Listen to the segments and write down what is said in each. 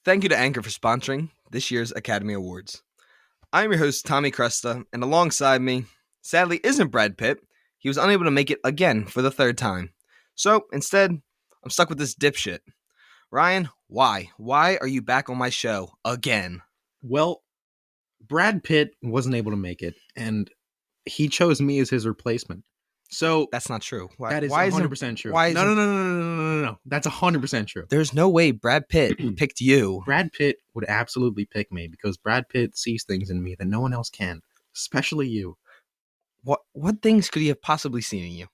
Thank you to Anchor for sponsoring this year's Academy Awards. I'm your host, Tommy Cresta, and alongside me, sadly, isn't Brad Pitt. He was unable to make it again for the third time. So, instead, I'm stuck with this dipshit. Ryan, why? Why are you back on my show again? Well, Brad Pitt wasn't able to make it, and he chose me as his replacement. So That's not true. that is why 100% true. Why No. That's 100% true. There's no way Brad Pitt picked you. Brad Pitt would absolutely pick me because Brad Pitt sees things in me that no one else can, especially you. What things could he have possibly seen in you?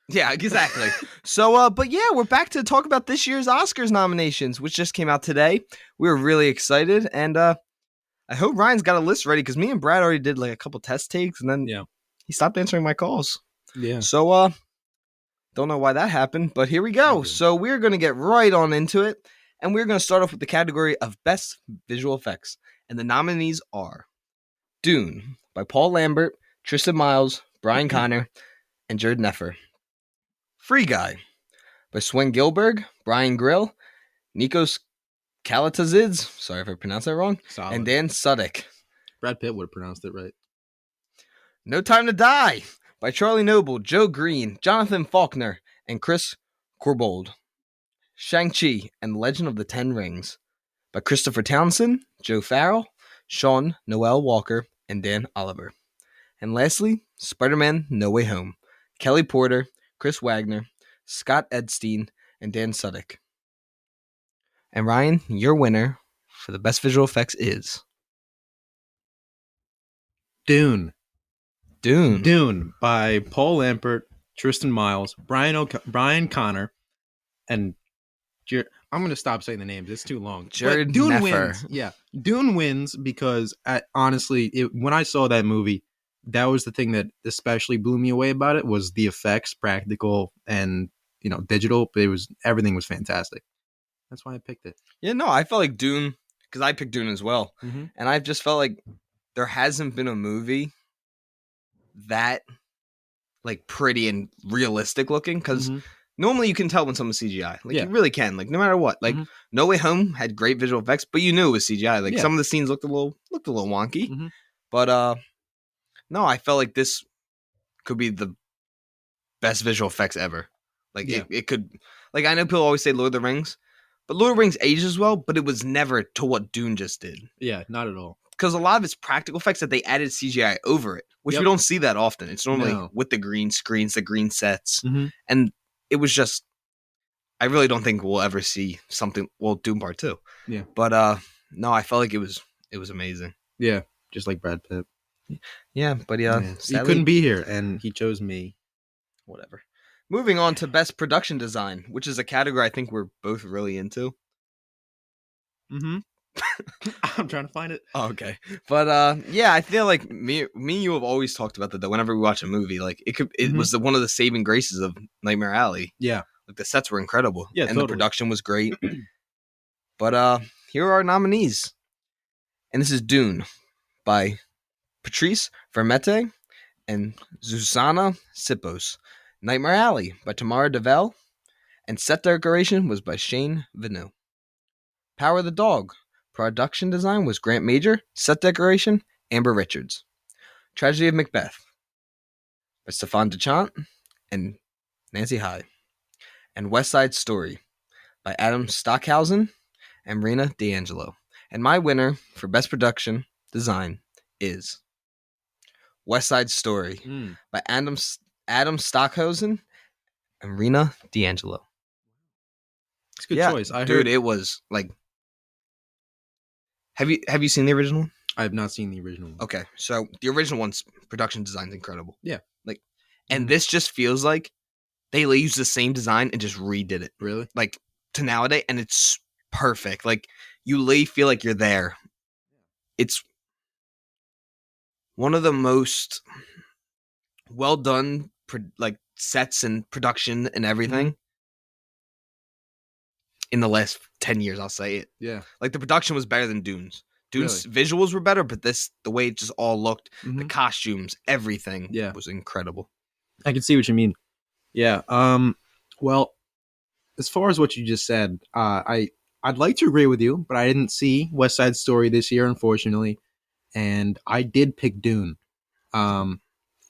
Yeah, exactly. So, but yeah, we're back to talk about this year's Oscars nominations, which just came out today. We were really excited, and I hope Ryan's got a list ready because me and Brad already did like a couple test takes, and then he stopped answering my calls. Yeah. So, don't know why that happened, but here we go. So we're going to get right on into it, and we're going to start off with the category of Best Visual Effects, and the nominees are Dune by Paul Lambert, Tristan Miles, Brian Connor, and Jared Neffer. Free Guy by Swen Gilberg, Brian Grill, Nikos Kalatazids, sorry if I pronounced that wrong, Solid. and Dan Sudik. Brad Pitt would have pronounced it right. No Time to Die by Charlie Noble, Joe Green, Jonathan Faulkner, and Chris Corbold. Shang-Chi and Legend of the Ten Rings by Christopher Townsend, Joe Farrell, Sean Noel Walker, and Dan Oliver. And lastly, Spider-Man No Way Home, Kelly Porter, Chris Wagner, Scott Edstein, and Dan Sudik. And Ryan, your winner for the best visual effects is Dune by Paul Lambert, Tristan Miles, Brian Connor, and I'm going to stop saying the names. It's too long. Jared Dune Neffer. wins. Yeah, Dune wins because honestly, when I saw that movie, that was the thing that especially blew me away about it was the effects, practical and digital. But everything was fantastic. That's why I picked it. Yeah, no, I felt like Dune because I picked Dune as well, and I've just felt like there hasn't been a movie that like pretty and realistic looking because normally you can tell when someone's CGI. Like you really can. Like no matter what. Like No Way Home had great visual effects, but you knew it was CGI. Like some of the scenes looked a little wonky, but no, I felt like this could be the best visual effects ever. Like it could. Like I know people always say Lord of the Rings, but Lord of the Rings ages well, but it was never to what Dune just did. Yeah, not at all. Because a lot of it's practical effects that they added CGI over it, which we don't see that often. It's normally with the green screens, the green sets, and it was just. I really don't think we'll ever see something. Well, Dune Part 2. Yeah, but no, I felt like it was amazing. Yeah, just like Brad Pitt. Yeah, but sadly, he couldn't be here, and he chose me. Whatever. Moving on to Best Production Design, which is a category I think we're both really into. I'm trying to find it. Oh, okay. But yeah, I feel like me and you have always talked about that whenever we watch a movie, like it was one of the saving graces of Nightmare Alley. Yeah. Like the sets were incredible. Yeah, and the production was great. But here are our nominees. And this is Dune by Patrice Vermette and Zuzana Sipos. Nightmare Alley by Tamara DeVell, and set decoration was by Shane Vinu. Power of the Dog. Production design was Grant Major. Set decoration, Amber Richards. Tragedy of Macbeth by Stefan Dechant and Nancy Hyde. And West Side Story by Adam Stockhausen and Marina D'Angelo. And my winner for Best Production Design is West Side Story by Adam Stockhausen and Rena D'Angelo. It's a good choice. It was like. Have you seen the original? I have not seen the original one. Okay, so the original one's production design's incredible. Yeah, and this just feels like they used the same design and just redid it. Really, like to nowadays, and it's perfect. Like you feel like you're there. It's one of the most well done sets and production and everything in the last 10 years, I'll say it. Yeah. Like the production was better than Dune's. Dune's visuals were better, but the way it just all looked, the costumes, everything was incredible. I can see what you mean. Yeah. Well, as far as what you just said, I I'd like to agree with you, but I didn't see West Side Story this year, unfortunately, and I did pick Dune. Um,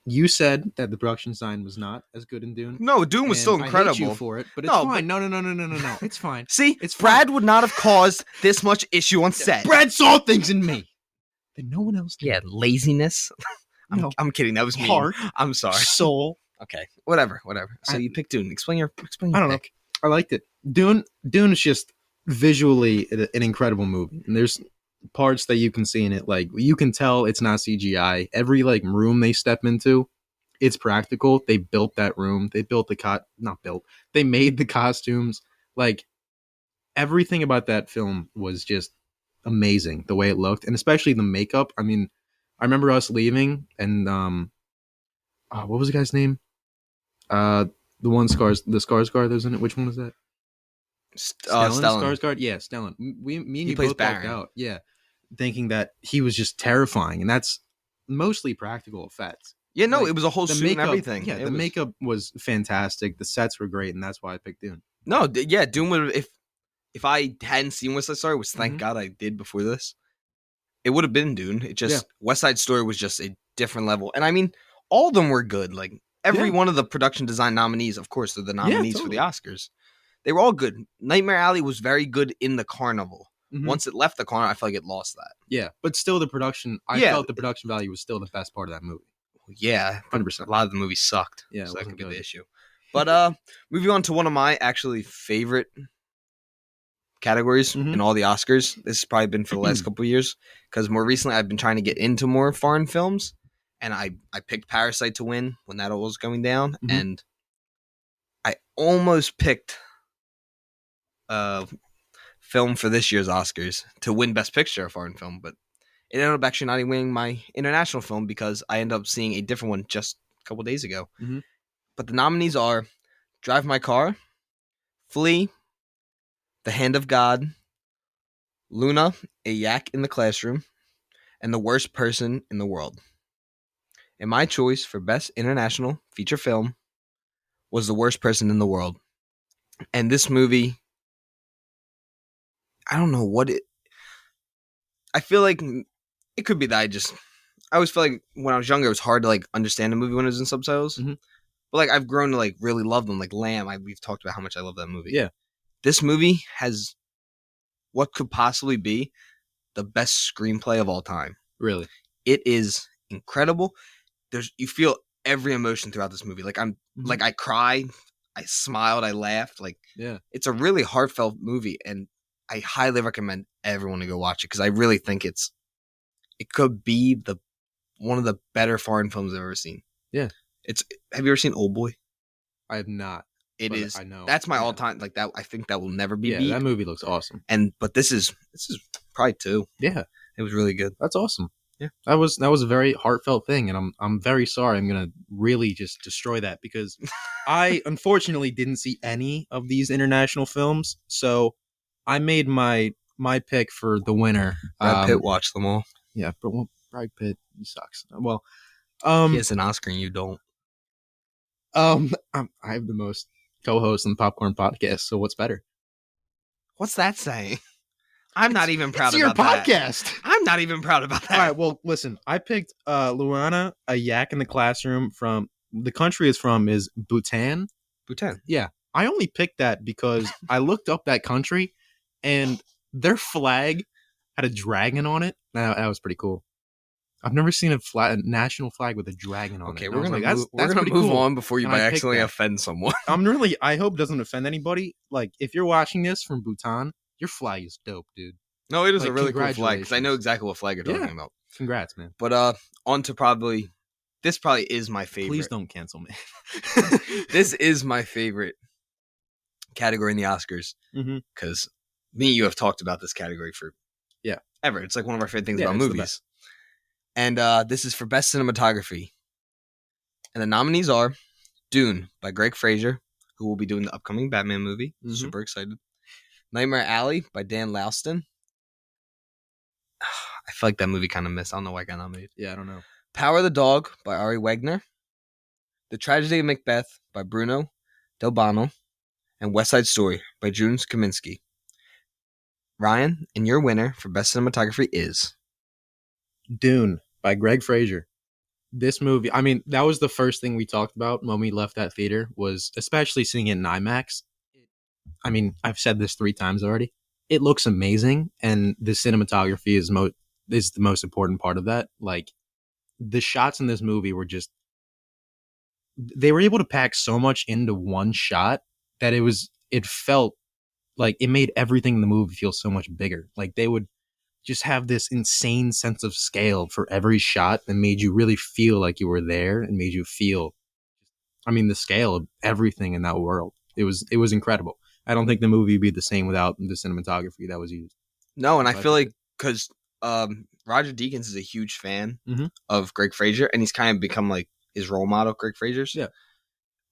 you said that the production design was not as good in Dune, No, Dune was still and I hate you incredible. for it, but it's No, fine. but No. It's fine. see, It's Brad fine. would not have caused this much issue on set. Brad saw things in me that no one else did. Yeah, laziness. No. I'm kidding. That was mean. Heart, I'm sorry. soul. Okay, whatever. So I- you picked Dune. Explain your I don't know. pick. I liked it. Dune is just visually an incredible movie, and there's parts that you can see in it. Like you can tell it's not CGI. Every like room they step into, it's practical. They built that room. They built the not built. They made the costumes. Like everything about that film was just amazing. The way it looked, and especially the makeup. I mean, I remember us leaving, and what was the guy's name? Uh, the Skarsgård that was in it. Which one was that? Stellan Stellan. Skarsgård. Yeah, Stellan. Me and He you plays both walked Baron. out. Yeah, thinking that he was just terrifying, and that's mostly practical effects. Yeah, no, Like, it was a whole the suit and makeup, everything. yeah, It the was- makeup was fantastic. The sets were great, and that's why I picked Dune. No, yeah, Dune would if I hadn't seen West Side Story, which thank Mhm. God I did before this, it would have been Dune. It just West Side Story was just a different level, and I mean, all of them were good. Like every Yeah. one of the production design nominees, of course, they're the nominees for the totally. Oscars. They were all good. Nightmare Alley was very good in the carnival. Mhm. Once it left the carnival, I feel like it lost that. Yeah, but still, the production. I Yeah. felt the production value was still the best part of that movie. Yeah, 100%. a lot of the movies sucked. Yeah, it so that wasn't could be good. the issue. But moving on to one of my actually favorite categories Mhm. in all the Oscars. This has probably been for the last couple of years because more recently I've been trying to get into more foreign films, and I picked Parasite to win when that all was going down, Mhm. and I almost picked a film for this year's Oscars to win Best Picture, a foreign film, but it ended up actually not even winning my international film because I ended up seeing a different one just a couple days ago. Mhm. But the nominees are Drive My Car, Flea, The Hand of God, Luna, A Yak in the Classroom, and The Worst Person in the World. And my choice for Best International Feature Film was The Worst Person in the World. And this movie, I don't know what it. I feel like it could be that I always feel like when I was younger, it was hard to like understand a movie when it was in subtitles. Mhm. But like I've grown to like really love them. Like Lamb, we've talked about how much I love that movie. Yeah. This movie has what could possibly be the best screenplay of all time. Really. It is incredible. You feel every emotion throughout this movie. Like like I cried, I smiled, I laughed. Like Yeah. it's a really heartfelt movie, and I highly recommend everyone to go watch it because I really think it could be one of the better foreign films I've ever seen. Yeah. Have you ever seen Old Boy? I have not. It but is. I know. That's my Yeah. all time. Like that. I think that will never be Yeah, beat. that movie looks awesome. But this is probably 2. Yeah, It was really good. that's awesome. Yeah. That was a very heartfelt thing, and I'm very sorry. I'm gonna really just destroy that because I unfortunately didn't see any of these international films, so I made my pick for the winner. Brad Pitt watched them all. Yeah, but well, Brad Pitt, he sucks. Well, He has an Oscar and you don't. I have the most co-hosts on the Popcorn Podcast, so what's better? What's that saying? I'm not even proud It's your about that. podcast. I'm not even proud about that. All right, well, listen, I picked Luana, A Yak in the Classroom from the country is from is Bhutan. Bhutan. Yeah, I only picked that because I looked up that country and their flag had a dragon on it. That was pretty cool. I've never seen a national flag with a dragon on Okay, it. we're gonna pretty move cool. on before you And I might picked accidentally that. offend someone. I hope it doesn't offend anybody. Like, if you're watching this from Bhutan, your flag is dope, dude. No, it is Like, a really cool flag because I know congratulations. exactly what flag you're talking Yeah. about. Congrats, man. But on to this probably is my favorite. Please don't cancel me. This is my favorite category in the Oscars Mhm. because me and you have talked about this category for ever. It's like one of our favorite things Yeah, about it's the movies. best. And this is for best cinematography. And the nominees are Dune by Greg Fraser, who will be doing the upcoming Batman movie. Mhm. Super excited. Nightmare Alley by Dan Louston. I feel like that movie kind of missed. I don't know why I got nominated. Yeah, I don't know. Power of the Dog by Ari Wegner. The Tragedy of Macbeth by Bruno Del Bono. And West Side Story by June Kaminsky. Ryan, and your winner for best cinematography is Dune by Greg Fraser. This movie, I mean, that was the first thing we talked about when we left that theater, was especially seeing it in IMAX. I mean, I've said this 3 times already. It looks amazing, and the cinematography is the most important part of that. Like, the shots in this movie were just, they were able to pack so much into one shot that it felt like it made everything in the movie feel so much bigger. Like, they would just have this insane sense of scale for every shot that made you really feel like you were there, and made you feel, I mean, the scale of everything in that world. It was incredible. I don't think the movie would be the same without the cinematography that was used. no, and I So feel think like because Roger Deakins is a huge fan Mhm. of Greg Fraser, and he's kind of become like his role model, Greg Fraser's. Yeah.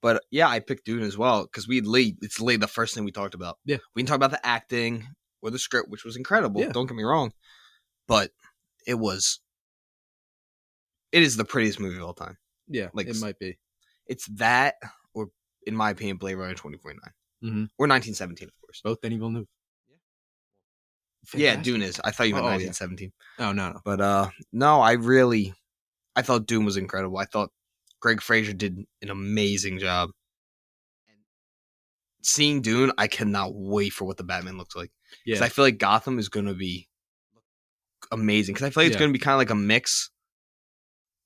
But yeah, I picked Dune as well because it's literally the first thing we talked about. Yeah. We didn't talk about the acting or the script, which was incredible. Yeah. Don't get me wrong, but it is the prettiest movie of all time. Yeah, Like, it might be. it's that, or in my opinion, Blade Runner 2049 Mm-hmm. or 1917, of course. Both Denis Villeneuve. Yeah, Fantastic. Dune is. I thought you meant Oh, yeah. 1917. Oh, no. But no, I thought Dune was incredible. I thought Greg Fraser did an amazing job. Seeing Dune, I cannot wait for what the Batman looks like. Because Yeah. I feel like Gotham is going to be amazing. Because I feel like it's Yeah. going to be kind of like a mix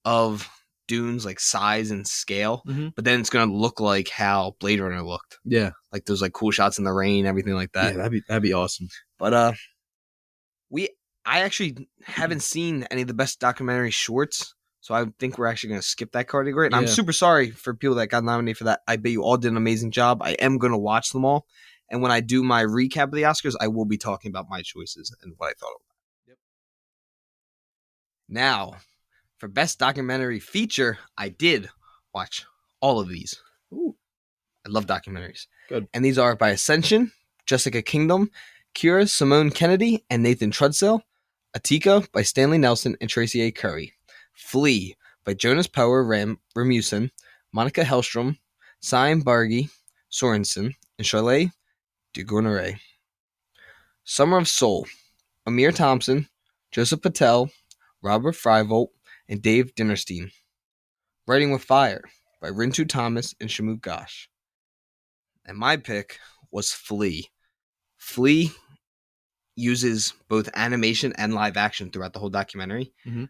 of Dune's like size and scale, Mhm. but then it's going to look like how Blade Runner looked. Yeah. Like those like cool shots in the rain, everything like that. Yeah, that'd be awesome. But I actually haven't seen any of the best documentary shorts, so I think we're actually going to skip that category. And I'm Yeah. super sorry for people that got nominated for that. I bet you all did an amazing job. I am going to watch them all, and when I do my recap of the Oscars, I will be talking about my choices and what I thought of them. Yep. Now, for best documentary feature, I did watch all of these. Ooh, I love documentaries. good. And these are by Ascension, Jessica Kingdom, Kira Simone Kennedy, and Nathan Trudsell. Atika by Stanley Nelson and Tracy A. Curry. Flea by Jonas Power Ramusen, Monica Hellstrom, Sim Bargi Sorensen, and Charlotte de Gournay. Summer of Soul, Amir Thompson, Joseph Patel, Robert Freivolt, and Dave Dinerstein. Writing with Fire by Rintu Thomas and Shamuk Ghosh. And my pick was Flea. Flea uses both animation and live action throughout the whole documentary. Mm-hmm.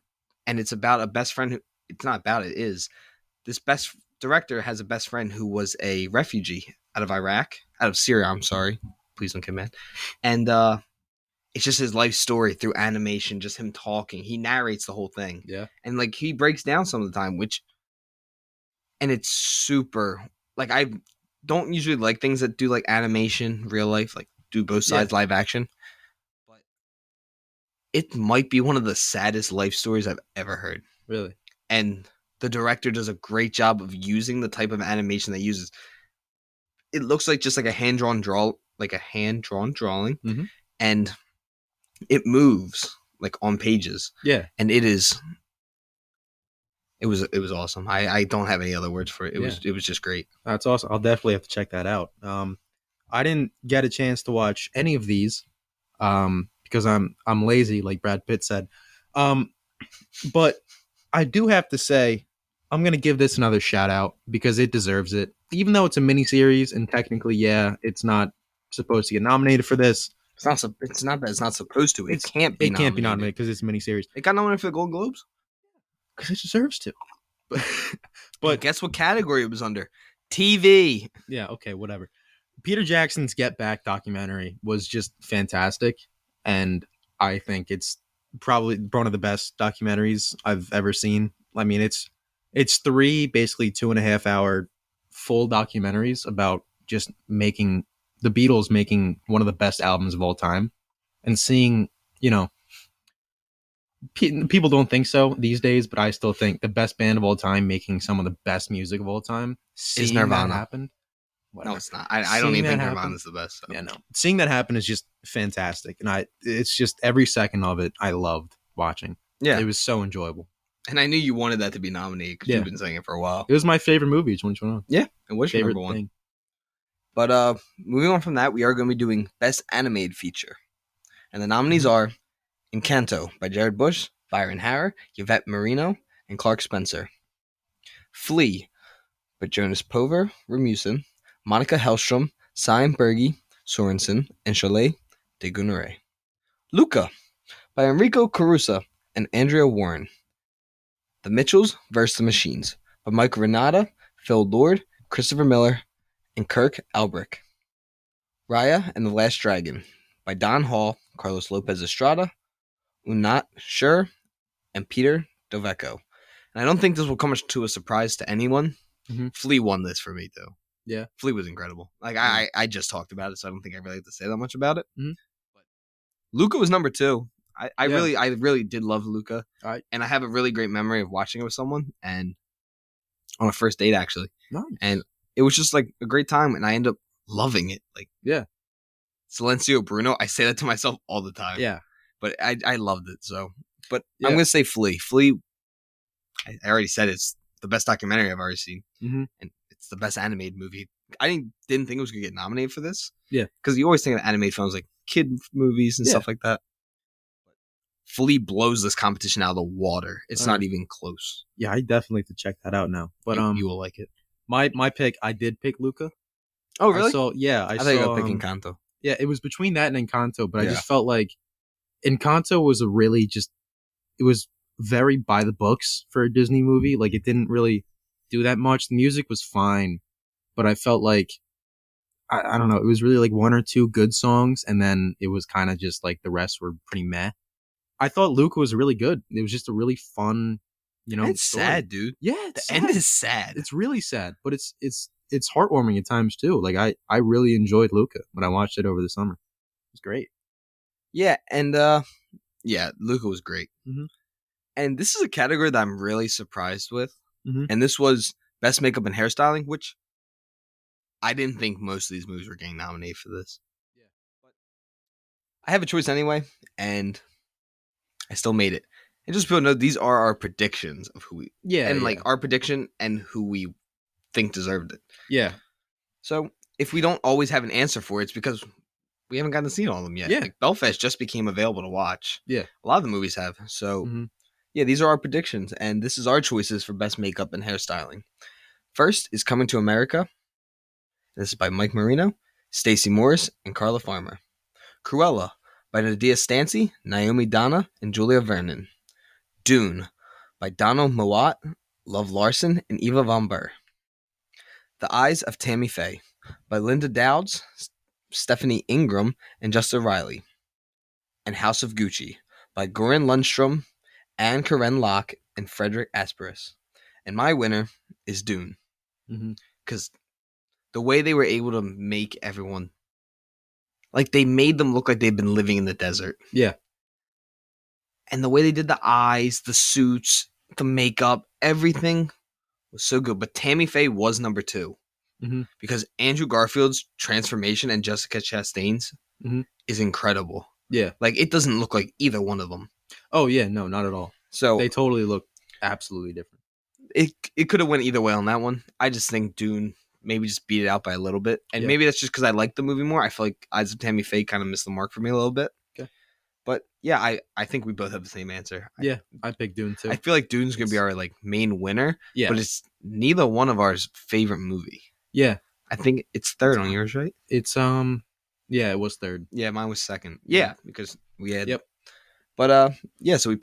And it's about a best friend who, it's not about it, is this best director has a best friend who was a refugee out of Syria, I'm sorry. Please don't get mad. And it's just his life story through animation, just him talking. He narrates the whole thing. Yeah. And like he breaks down some of the time, and it's super, like, I don't usually like things that do like animation, real life, like do both sides live action. But it might be one of the saddest life stories I've ever heard. Really? And the director does a great job of using the type of animation that uses. It looks like just like a hand drawn drawing, Mm-hmm. and it moves like on pages. Yeah. And it was awesome. I don't have any other words for it. It was just great. That's awesome. I'll definitely have to check that out. I didn't get a chance to watch any of these because I'm lazy, like Brad Pitt said. But I do have to say, I'm gonna give this another shout out because it deserves it. Even though it's a miniseries and technically, yeah, it's not supposed to get nominated for this. It's not that it's not supposed to. It can't be nominated because it's a miniseries. It got nominated for the Golden Globes because it deserves to. But guess what category it was under? TV. Yeah, okay, whatever. Peter Jackson's Get Back documentary was just fantastic, and I think it's probably one of the best documentaries I've ever seen. I mean, it's 3 basically 2.5-hour full documentaries about just making the Beatles making one of the best albums of all time, and seeing, people don't think so these days, but I still think the best band of all time making some of the best music of all time. Is Nirvana. That happen. Whatever. No, it's not. I don't even think Nirvana's the best. So. Yeah, no. Seeing that happen is just fantastic. And it's just every second of it I loved watching. Yeah. It was so enjoyable. And I knew you wanted that to be nominated because you've been saying it for a while. It was my favorite movie of 2021. Yeah. It was your number one. But moving on from that, we are going to be doing Best Animated Feature. And the nominees Mhm. are Encanto by Jared Bush, Byron Harrer, Yvette Marino, and Clark Spencer. Flea by Jonas Pover, Ramusin, Monica Hellstrom, Simon Berge, Sorensen, and Chalet de Gunere. Luca by Enrico Caruso and Andrea Warren. The Mitchells vs. the Machines by Mike Renata, Phil Lord, Christopher Miller, and Kirk Albrecht. Raya and the Last Dragon by Don Hall, Carlos Lopez Estrada, Unat Sher, and Peter Doveco. And I don't think this will come to a surprise to anyone. Mhm. Flea won this for me, though. Yeah. Flea was incredible. Like Yeah. I just talked about it, so I don't think I really have to say that much about it. Mhm. But Luca was number 2. I Yeah. really did love Luca, I and I have a really great memory of watching it with someone, and on a first date actually, nice. and it was just like a great time, and I ended up loving it. Like Yeah. Silencio Bruno, I say that to myself all the time. Yeah. But I loved it. So, but Yeah. I'm gonna say Flea. Flea, I already said it's the best documentary I've ever seen, Mhm. and it's the best animated movie. I didn't think it was gonna get nominated for this. Yeah. Because you always think of animated films like kid movies and Yeah. stuff like that. Flea blows this competition out of the water. It's not Alright. even close. Yeah, I definitely have to check that out now. But you will like it. my pick, I did pick Luca. Oh really? I saw I thought you were picking Kanto. Yeah, it was between that and Encanto, but I Yeah. just felt like Encanto was a really it was very by the books for a Disney movie. Like it didn't really do that much. The music was fine, but I felt like I don't know, it was really like one or two good songs, and then it was kind of just like the rest were pretty meh. I thought Luca was really good. It was just a really fun, It's story. sad, dude. Yeah, The it's end sad. is sad. It's really sad, but it's heartwarming at times too. Like I really enjoyed Luca when I watched it over the summer. It was great. Yeah, and yeah, Luca was great. Mhm. And this is a category that I'm really surprised with. Mhm. And this was best makeup and hairstyling, which I didn't think most of these movies were getting nominated for this. Yeah. But I have a choice anyway, and I still made it. And just so people know, these are our predictions of who we Yeah. our prediction and who we think deserved it. Yeah. So if we don't always have an answer for it, it's because we haven't gotten to see all of them yet. Yeah. Like Belfast just became available to watch. Yeah. A lot of the movies have. So Mhm. yeah, these are our predictions, and this is our choices for best makeup and hairstyling. First is Coming to America. This is by Mike Marino, Stacey Morris, and Carla Farmer. Cruella by Nadia Stancy, Naomi Donna, and Julia Vernon. Dune by Donald Mowat, Love Larson, and Eva Von Burr. The Eyes of Tammy Faye by Linda Dowds, Stephanie Ingram, and Justin Riley. And House of Gucci by Goran Lundstrom, Anne Karen Locke, and Frederick Asperis. And my winner is Dune. Mhm. Because the way they were able to make everyone, like they made them look like they've been living in the desert. Yeah. And the way they did the eyes, the suits, the makeup, everything was so good. But Tammy Faye was number 2. Mhm. Because Andrew Garfield's transformation and Jessica Chastain's Mhm. is incredible. Yeah. Like it doesn't look like either one of them. Oh yeah, no, not at all. So They totally look absolutely different. it could have went either way on that one. I just think Dune maybe just beat it out by a little bit. And Yeah. maybe that's just because I like the movie more. I feel like Eyes of Tammy Faye kind of missed the mark for me a little bit. Okay. But yeah, I think we both have the same answer. Yeah, I picked Dune too. I feel like Dune's going to be our like main winner. Yeah. But it's neither one of ours favorite movie. Yeah. I think it's third on yours, right? It's yeah, it was third. Yeah, mine was second. Yeah, because we had. Yep. But yeah, so we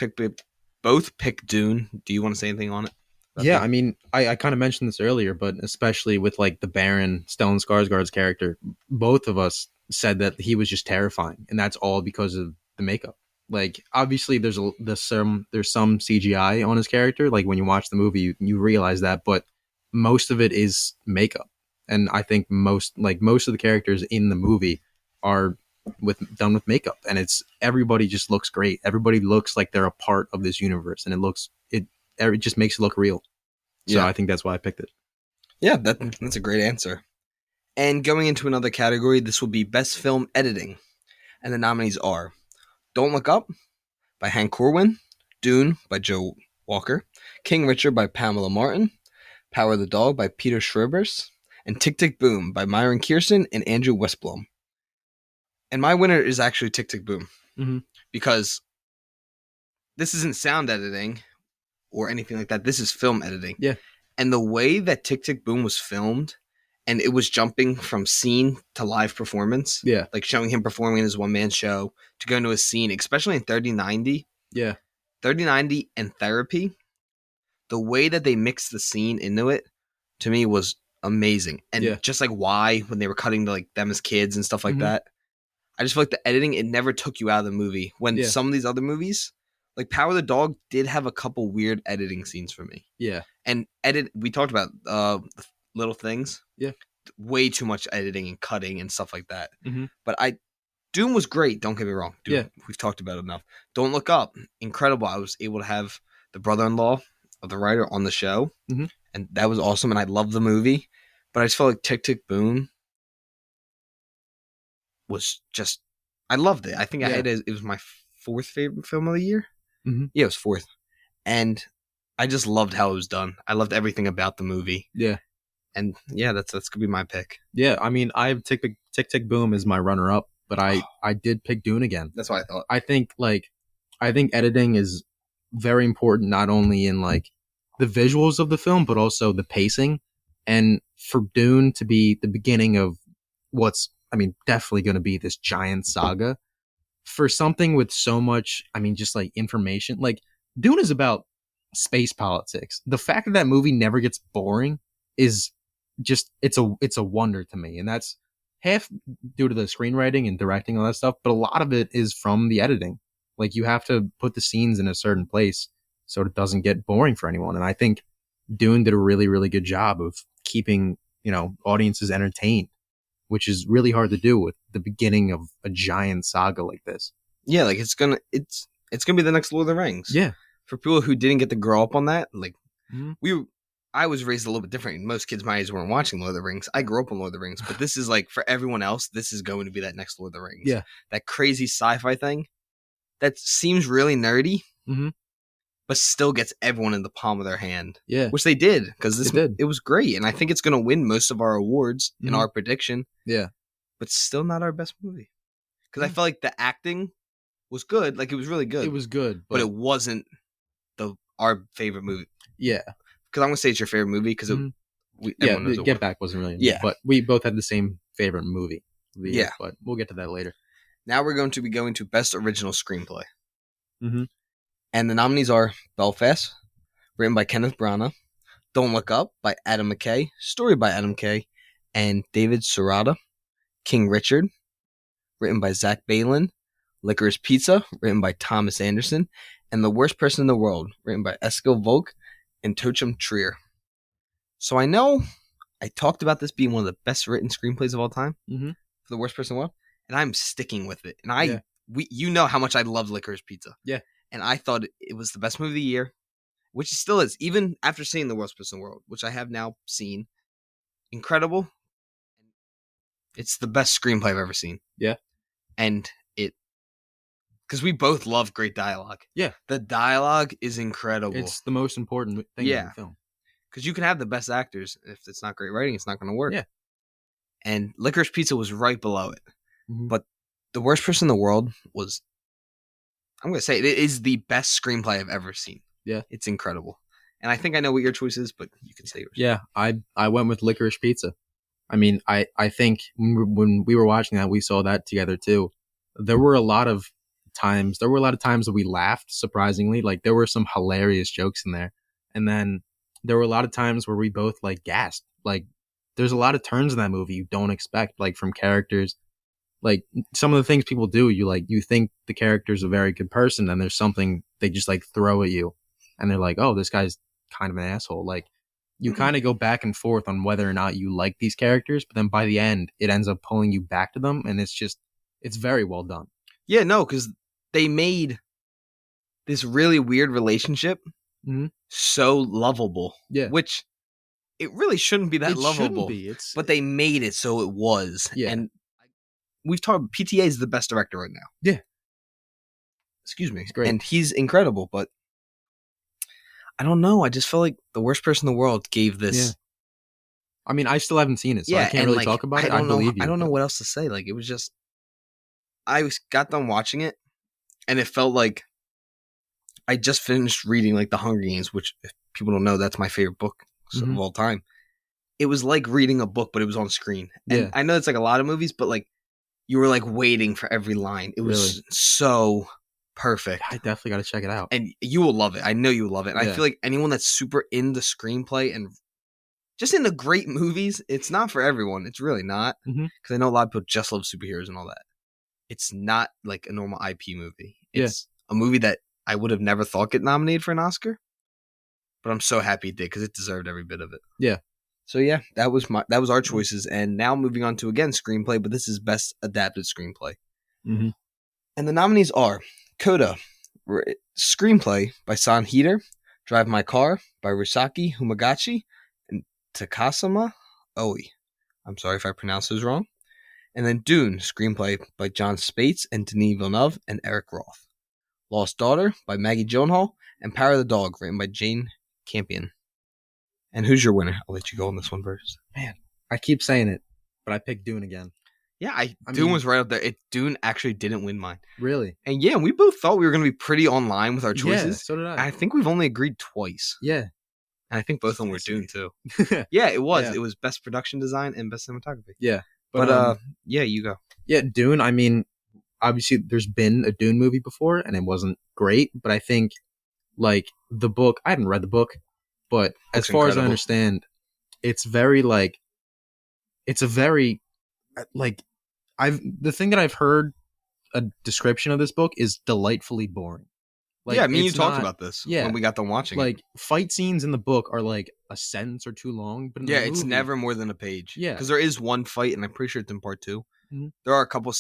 both picked Dune. Do you want to say anything on it? Yeah, I mean, I kind of mentioned this earlier, but especially with like the Baron Stellan Skarsgård's character, both of us said that he was just terrifying, and that's all because of the makeup. Like, obviously, there's some CGI on his character. Like when you watch the movie, you realize that, but most of it is makeup, and I think most of the characters in the movie are done with makeup, and everybody just looks great. Everybody looks like they're a part of this universe, and it just makes it look real. So Yeah. I think that's why I picked it. Yeah, that's a great answer. And going into another category, this will be Best Film Editing. And the nominees are Don't Look Up by Hank Corwin, Dune by Joe Walker, King Richard by Pamela Martin, Power of the Dog by Peter Schreibers, and Tick Tick Boom by Myron Kierson and Andrew Westblom. And my winner is actually Tick Tick Boom Mm-hmm. because this isn't sound editing or anything like that. This is film editing. Yeah. And the way that Tick Tick Boom was filmed, and it was jumping from scene to live performance, Yeah. like showing him performing in his one-man show to go into a scene, especially in 3090. Yeah. 3090 and Therapy, the way that they mixed the scene into it, to me, was amazing. And Yeah. just like why, when they were cutting to like them as kids and stuff like Mhm. that, I just feel like the editing, it never took you out of the movie. When Yeah. some of these other movies, like Power of the Dog, did have a couple weird editing scenes for me. Yeah. And we talked about little things. Yeah. Way too much editing and cutting and stuff like that. Mhm. But Doom was great. Don't get me wrong. Doom, Yeah. we've talked about it enough. Don't Look Up, incredible. I was able to have the brother-in-law of the writer on the show, Mhm. and that was awesome. And I love the movie, but I just felt like Tick Tick Boom was just, I loved it. I think I Yeah. had it was my fourth favorite film of the year. Mhm. Yeah, it was fourth, and I just loved how it was done. I loved everything about the movie, Yeah. and yeah, that's gonna be my pick. Yeah. I mean, I have Tick Tick Boom as my runner up, but I did pick Dune again. That's what I thought. I think editing is very important, not only in like the visuals of the film, but also the pacing. And for Dune to be the beginning of what's, I mean, definitely going to be this giant saga, for something with so much, I mean, just like information, like Dune is about space politics. The fact that movie never gets boring is just, it's a wonder to me. And that's half due to the screenwriting and directing, all that stuff, but a lot of it is from the editing. Like you have to put the scenes in a certain place so it doesn't get boring for anyone. And I think Dune did a really, really good job of keeping, audiences entertained, which is really hard to do with the beginning of a giant saga like this. Yeah, like it's gonna be the next Lord of the Rings. Yeah. For people who didn't get to grow up on that, like Mhm. I was raised a little bit different. Most kids my age weren't watching Lord of the Rings. I grew up on Lord of the Rings, but this is like for everyone else, this is going to be that next Lord of the Rings. Yeah. That crazy sci-fi thing that seems really nerdy, Mhm. but still gets everyone in the palm of their hand. Yeah. Which they did, because did. it was great, and I think it's going to win most of our awards in Mhm. our prediction. Yeah. But still not our best movie, because I Yeah. felt like the acting was good, like it was really good. It was good, but it wasn't our favorite movie. yeah. Because I'm gonna say it's your favorite movie because Mhm. everyone knows the it Get won. Back wasn't really, Yeah. but we both had the same favorite movie. Yeah. But we'll get to that later. Now we're going to be going to best original screenplay, Mhm. and the nominees are Belfast, written by Kenneth Branagh; Don't Look Up by Adam McKay, story by Adam McKay and David Serrata; King Richard, written by Zach Balin; Licorice Pizza, written by Thomas Anderson; and The Worst Person in the World, written by Eskil Volk and Tochum Trier. So I know I talked about this being one of the best written screenplays of all time Mhm. for The Worst Person in the World, and I'm sticking with it. And Yeah. you know how much I love Licorice Pizza. Yeah. And I thought it was the best movie of the year, which it still is, even after seeing The Worst Person in the World, which I have now seen. Incredible. It's the best screenplay I've ever seen. Yeah. And because we both love great dialogue. Yeah. The dialogue is incredible. It's the most important thing in Yeah. the film. Because you can have the best actors. If it's not great writing, it's not going to work. Yeah. And Licorice Pizza was right below it. Mhm. But The Worst Person in the World was, I'm going to say, it is the best screenplay I've ever seen. Yeah. It's incredible. And I think I know what your choice is, but you can say yours. Yeah, I went with Licorice Pizza. I mean, I think when we were watching that, we saw that together too. There were a lot of times that we laughed, surprisingly. Like there were some hilarious jokes in there. And then there were a lot of times where we both like gasped. Like there's a lot of turns in that movie you don't expect, like from characters. Like some of the things people do, you think the character's a very good person, and there's something they just like throw at you, and they're like, oh, this guy's kind of an asshole. Like you kind of go back and forth on whether or not you like these characters, but then by the end, it ends up pulling you back to them, and it's very well done. Yeah, no, because they made this really weird relationship Mhm. so lovable. Yeah. Which it really shouldn't be that It lovable. shouldn't be. But they made it so it was. Yeah. And we've talked, PTA is the best director right now. Yeah. Excuse me. It's great. And he's incredible, but I don't know. I just feel like The Worst Person in the World gave this. Yeah. I mean, I still haven't seen it, so I can't and really talk about it. I don't know, believe you. I don't know but- what else to say. Like, it was just, got done watching it, and it felt like I just finished reading like The Hunger Games, which if people don't know, that's my favorite book of all time. It was like reading a book, but it was on screen. And I know it's like a lot of movies, but like you were like waiting for every line. It was so perfect. I definitely got to check it out. And you will love it. I know you will love it. And I feel like anyone that's super into screenplay and just into great movies, it's not for everyone. It's really not. Because I know a lot of people just love superheroes and all that. It's not like a normal IP movie. It's a movie that I would have never thought get nominated for an Oscar. But I'm so happy it did because it deserved every bit of it. Yeah. So yeah, that was our choices. And now moving on to, again, screenplay, but this is best adapted screenplay. And the nominees are Coda, screenplay by San Heater, Drive My Car by Rusaki Humagachi, and Takasuma Oi. I'm sorry if I pronounced those wrong. And then Dune, screenplay by John Spates and Denis Villeneuve and Eric Roth. Lost Daughter by Maggie Gyllenhaal, and Power of the Dog, written by Jane Campion. And who's your winner? I'll let you go on this one first. Man, I keep saying it, but I picked Dune again. Yeah, Dune was right up there. Dune actually didn't win mine. Really? And yeah, we both thought we were going to be pretty online with our choices. Yeah, so did I. I think we've only agreed twice. Yeah. And I think both of them were Dune, too. Yeah, it was. Yeah. It was best production design and best cinematography. Yeah. But yeah, you go. Yeah, Dune, I mean, obviously there's been a Dune movie before, and it wasn't great, but I think, like, the book, I haven't read the book, but as far as I understand, it's very, like, it's a very, like, the thing that I've heard a description of this book is delightfully boring. Like, yeah, me and you talked about this when we got done watching it. Fight scenes in the book are like a sentence or two long, but in the movie, it's never more than a page. Yeah, because there is one fight, and I'm pretty sure it's in part 2. There are a couple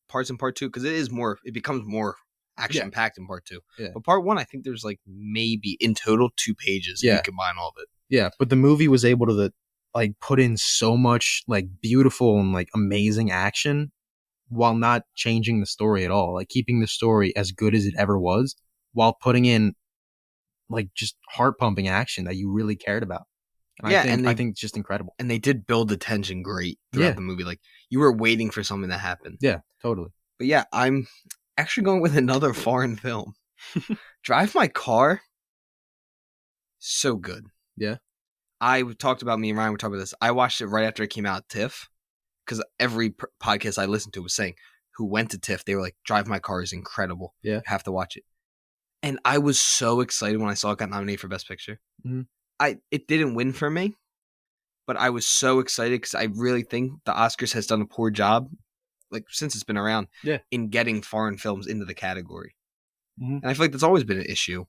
parts in part 2 because it becomes more action packed in part 2. Yeah. But part 1, I think there's like maybe in total 2 pages. If you combine all of it. Yeah, but the movie was able to like put in so much like beautiful and like amazing action while not changing the story at all, like keeping the story as good as it ever was, while putting in like just heart pumping action that you really cared about. And I think it's just incredible. And they did build the tension great throughout the movie. Like you were waiting for something to happen. Yeah, totally. But yeah, I'm actually going with another foreign film. Drive My Car. So good. Yeah. Me and Ryan were talking about this. I watched it right after it came out at TIFF because every podcast I listened to was saying who went to TIFF, they were like, Drive My Car is incredible. Yeah. You have to watch it. And I was so excited when I saw it got nominated for Best Picture. It didn't win for me, but I was so excited because I really think the Oscars has done a poor job, like since it's been around, in getting foreign films into the category. And I feel like that's always been an issue.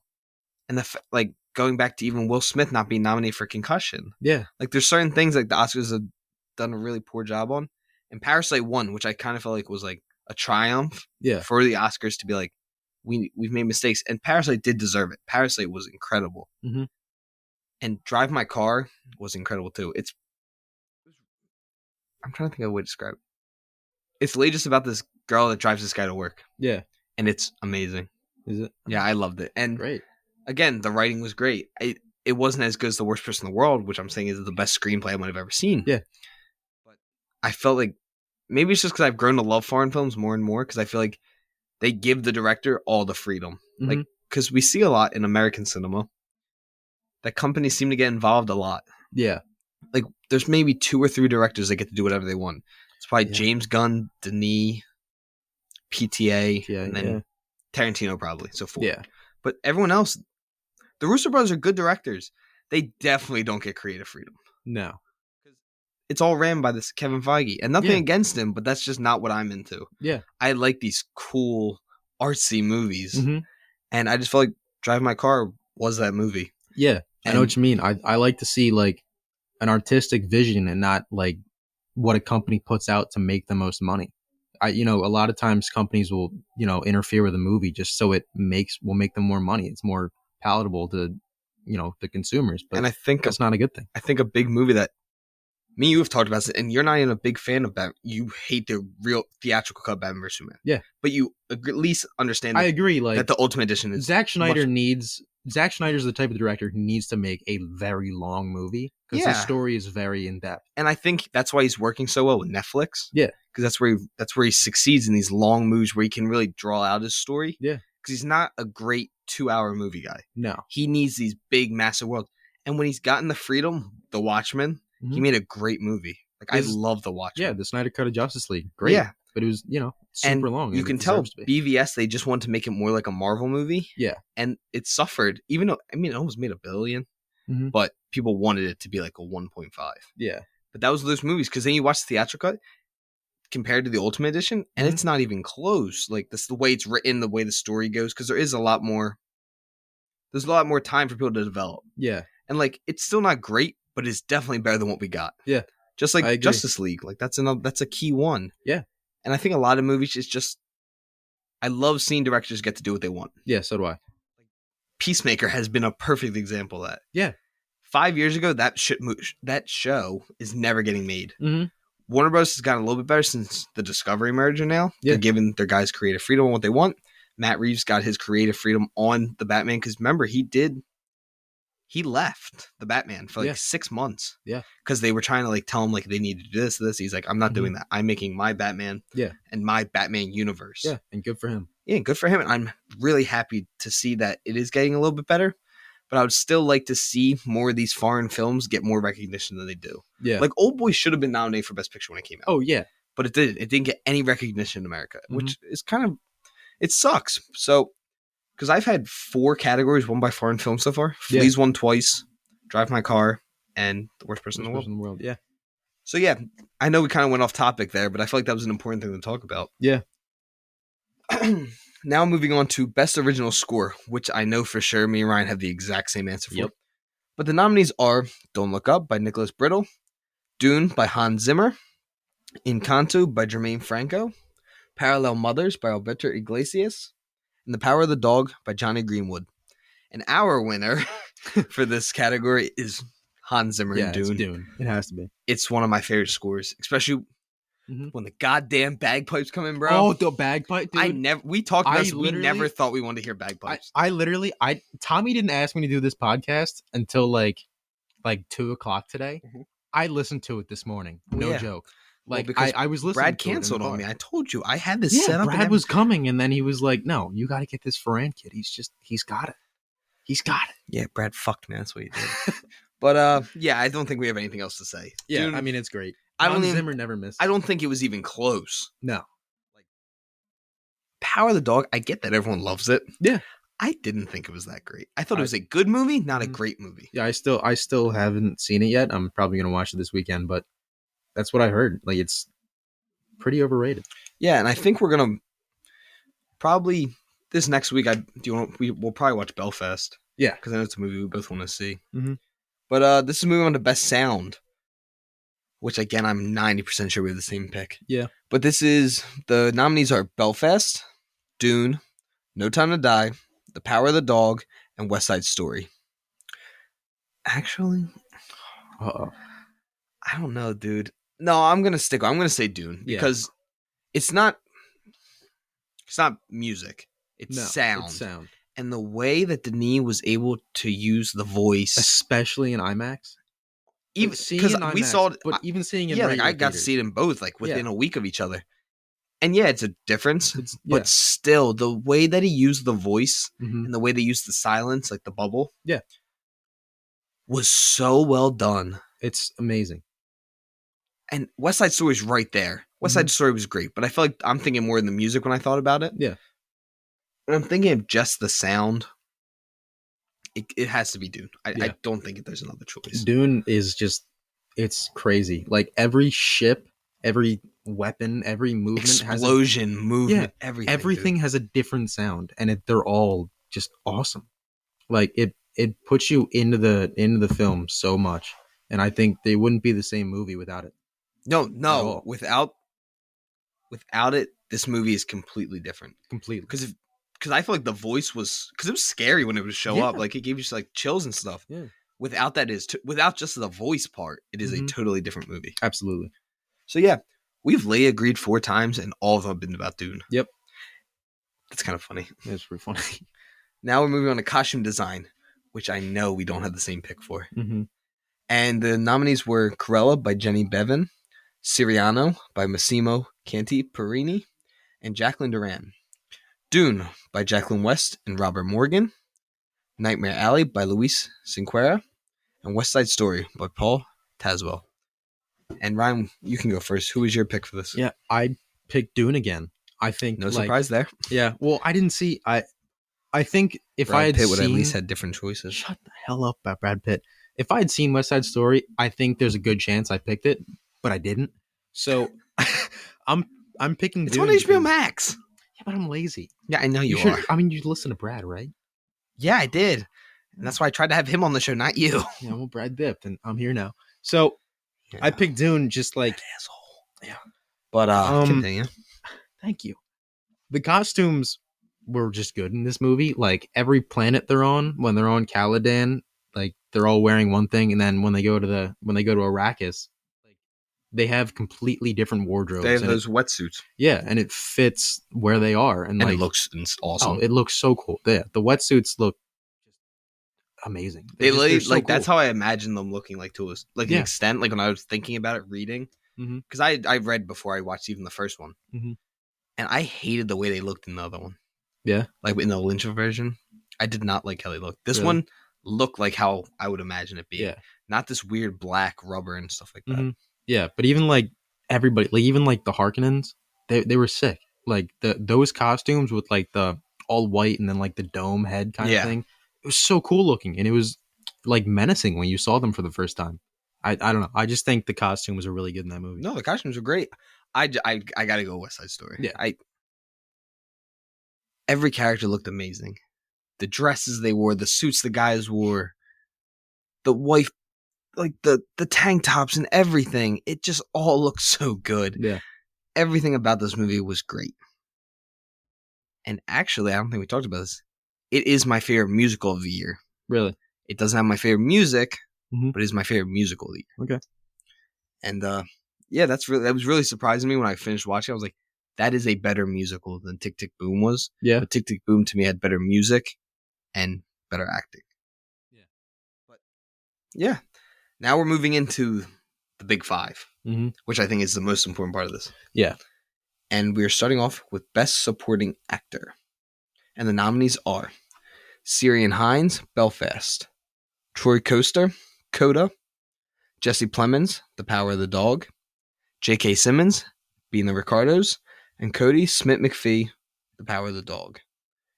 And like going back to even Will Smith not being nominated for Concussion. Yeah. Like there's certain things like the Oscars have done a really poor job on. And Parasite won, which I kind of felt like was like a triumph for the Oscars to be like, we've made mistakes. And Parasite did deserve it. Parasite was incredible. And Drive My Car was incredible too. I'm trying to think of a way to describe it. It's literally just about this girl that drives this guy to work. Yeah. And it's amazing. Is it? Yeah, I loved it. And great. Again, the writing was great. It wasn't as good as The Worst Person in the World, which I'm saying is the best screenplay I might have ever seen. Yeah. But I felt like maybe it's just because I've grown to love foreign films more and more because I feel like they give the director all the freedom. Like, because we see a lot in American cinema that companies seem to get involved a lot. Yeah. Like, there's maybe 2 or 3 directors that get to do whatever they want. It's probably James Gunn, Denis, PTA, and then Tarantino probably. So 4. Yeah. But everyone else, the Russo brothers are good directors. They definitely don't get creative freedom. No. It's all ran by this Kevin Feige. And nothing against him, but that's just not what I'm into. Yeah. I like these cool, artsy movies. And I just felt like Drive My Car was that movie. Yeah. I know what you mean. I like to see like an artistic vision and not like what a company puts out to make the most money. A lot of times companies will, interfere with a movie just so it will make them more money. It's more palatable to, the consumers. But and I think that's not a good thing. I think a big movie that me and you have talked about, and you're not even a big fan of Batman. You hate the real theatrical cut Batman vs Superman. Yeah. But you at least understand I agree. Like that the Ultimate Edition is Zack Snyder needs Zack Snyder's the type of director who needs to make a very long movie because Yeah. his story is very in depth. And I think that's why he's working so well with Netflix. Yeah. Because that's where he succeeds in these long movies where he can really draw out his story. Yeah. Because he's not a great 2-hour movie guy. No. He needs these big, massive worlds. And when he's gotten the freedom, The Watchmen, he made a great movie. Like, I love The Watchmen. Yeah, the Snyder Cut of Justice League. Great. Yeah. But it was, super long. You can tell BVS, they just wanted to make it more like a Marvel movie. Yeah. And it suffered, even though, it almost made $1 billion. But people wanted it to be like a 1.5. Yeah. But that was those movies, because then you watch the theatrical cut compared to the Ultimate Edition, and it's not even close. Like, this, the way it's written, the way the story goes, because there's a lot more time for people to develop. Yeah. And, like, it's still not great, but it's definitely better than what we got. Yeah. Just like Justice League. Like, that's a key one. Yeah. And I think a lot of movies, it's just, I love seeing directors get to do what they want. Yeah, so do I. Peacemaker has been a perfect example of that. Yeah. 5 years ago, that show is never getting made. Mm-hmm. Warner Bros. Has gotten a little bit better since the Discovery merger now. Yeah. They're giving their guys creative freedom on what they want. Matt Reeves got his creative freedom on the Batman, because remember, he left the Batman for like 6 months. Yeah. Because they were trying to like tell him like they needed to do this. He's like, I'm not doing that. I'm making my Batman. Yeah. And my Batman universe. Yeah. And good for him. Yeah, good for him. And I'm really happy to see that it is getting a little bit better. But I would still like to see more of these foreign films get more recognition than they do. Yeah. Like Old Boy should have been nominated for Best Picture when it came out. Oh, yeah. But it didn't. It didn't get any recognition in America, which is kind of, it sucks. So, because I've had 4 categories won by foreign films so far. Flea's won twice, Drive My Car, and The Worst Person in the World. Yeah. So yeah, I know we kind of went off topic there, but I feel like that was an important thing to talk about. Yeah. Now moving on to Best Original Score, which I know for sure me and Ryan have the exact same answer for. Yep. But the nominees are Don't Look Up by Nicholas Brittle, Dune by Hans Zimmer, Encanto by Jermaine Franco, Parallel Mothers by Alberto Iglesias, and The Power of the Dog by Johnny Greenwood. And our winner for this category is Hans Zimmer and Dune. It's Dune. It has to be. It's one of my favorite scores, especially when the goddamn bagpipes come in, bro. Oh, the bagpipe, dude. We talked about this. We never thought we wanted to hear bagpipes. Tommy didn't ask me to do this podcast until like 2:00 today. I listened to it this morning. No joke. Like, well, I was listening. Brad canceled on me. I told you I had this set up. Brad was coming, and then he was like, "No, you got to get this Ferran kid. He's got it. He's got it." Yeah, Brad fucked me. That's what he did. But yeah, I don't think we have anything else to say. Yeah, Dude, I mean, it's great. Zimmer never missed. I don't think it was even close. No. Like, Power of the Dog, I get that everyone loves it. Yeah. I didn't think it was that great. I thought it was a good movie, not a great movie. Yeah, I still haven't seen it yet. I'm probably gonna watch it this weekend, but that's what I heard. Like, it's pretty overrated. Yeah, and I think we're gonna probably this next week. We'll probably watch Belfast. Yeah, because I know it's a movie we both want to see. Mm-hmm. But this is moving on to Best Sound, which again I'm 90% sure we have the same pick. Yeah, but the nominees are Belfast, Dune, No Time to Die, The Power of the Dog, and West Side Story. Actually, I don't know, dude. No, I'm gonna say Dune because it's not music. It's sound. It's sound. And the way that Denis was able to use the voice, especially in IMAX, even because we saw it, but even seeing it, like I got to see it in both, like within a week of each other. And yeah, it's a difference, but still, the way that he used the voice and the way they used the silence, like the bubble, was so well done. It's amazing. And West Side Story is right there. West Side Story was great, but I feel like I'm thinking more in the music when I thought about it. Yeah. When I'm thinking of just the sound, it has to be Dune. I don't think there's another choice. Dune is it's crazy. Like every ship, every weapon, every movement, movement, everything has a different sound, and they're all just awesome. Like it puts you into the film so much, and I think they wouldn't be the same movie without it. No, without it, this movie is completely different. Completely, because I feel like the voice was it was scary when it would show up. Like it gave you just like chills and stuff. Yeah. Without that without just the voice part, it is a totally different movie. Absolutely. So yeah, we've agreed 4 times, and all of them have been about Dune. Yep. That's kind of funny. It's pretty funny. Now we're moving on to costume design, which I know we don't have the same pick for. Mm-hmm. And the nominees were Cruella by Jenny Bevan, Siriano by Massimo Canti Perini, and Jacqueline Duran. Dune by Jacqueline West and Robert Morgan. Nightmare Alley by Luis Cinquera. And West Side Story by Paul Tazwell. And Ryan, you can go first. Who was your pick for this? Yeah, I picked Dune again. I think No surprise there. Yeah, well, I didn't see. I think if Brad I had Pitt seen, would at least had different choices. Shut the hell up about Brad Pitt. If I had seen West Side Story, I think there's a good chance I picked it, but I didn't. So I'm picking. It's Dune on HBO because- Max. Yeah, but I'm lazy. Yeah, I know you should. are. I mean, you listen to Brad, right? Yeah, I did. And that's why I tried to have him on the show, not you. Yeah, well, Brad dipped, and I'm here now. So I picked Dune, just like asshole. Yeah. But continue. Thank you. The costumes were just good in this movie. Like every planet they're on, when they're on Caladan, like they're all wearing one thing, and then when they go to Arrakis, like they have completely different wardrobes. They have and those wetsuits. Yeah, and it fits where they are, and like it looks awesome. it looks so cool. The wetsuits look just amazing. They're so that's cool. how I imagine them looking like to us, like an extent. Like when I was thinking about it, reading, because I read before I watched even the first one, and I hated the way they looked in the other one. Yeah, like in the Lynch version, I did not like how they looked. This one looked like how I would imagine it being. Yeah, not this weird black rubber and stuff like that. Yeah, but even like everybody, like even like the Harkonnens, they were sick. Like those costumes with like the all white and then like the dome head kind of thing. It was so cool looking, and it was like menacing when you saw them for the first time. I don't know. I just think the costumes are really good in that movie. No, the costumes are great. I gotta go West Side Story. Yeah, every character looked amazing. The dresses they wore, the suits the guys wore, the wife, like the tank tops and everything. It just all looked so good. Yeah, everything about this movie was great. And actually, I don't think we talked about this. It is my favorite musical of the year. Really? It doesn't have my favorite music, but it is my favorite musical of the year. Okay. And yeah, that was really surprising me when I finished watching. I was like, that is a better musical than Tick Tick Boom was. Yeah. But Tick Tick Boom to me had better music and better acting. Yeah. But yeah, now we're moving into the big five, which I think is the most important part of this. Yeah. And we're starting off with Best Supporting Actor. And the nominees are Ciarán Hinds, Belfast, Troy Coaster, Coda, Jesse Plemons, The Power of the Dog, J.K. Simmons, Being the Ricardos, and Cody Smith-McPhee, The Power of the Dog.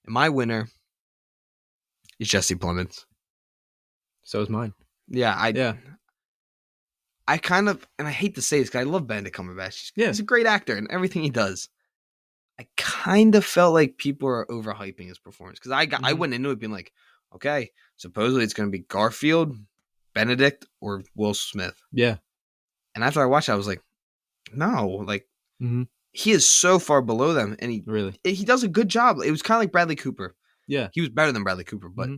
And my winner is Jesse Plemons. So is mine. Yeah, I kind of, and I hate to say this because I love Benedict Cumberbatch. He's a great actor in everything he does. I kind of felt like people are overhyping his performance because I went into it being like, okay, supposedly it's going to be Garfield, Benedict, or Will Smith. Yeah. And after I watched it, I was like, no, like he is so far below them, and he does a good job. It was kind of like Bradley Cooper. Yeah, he was better than Bradley Cooper, but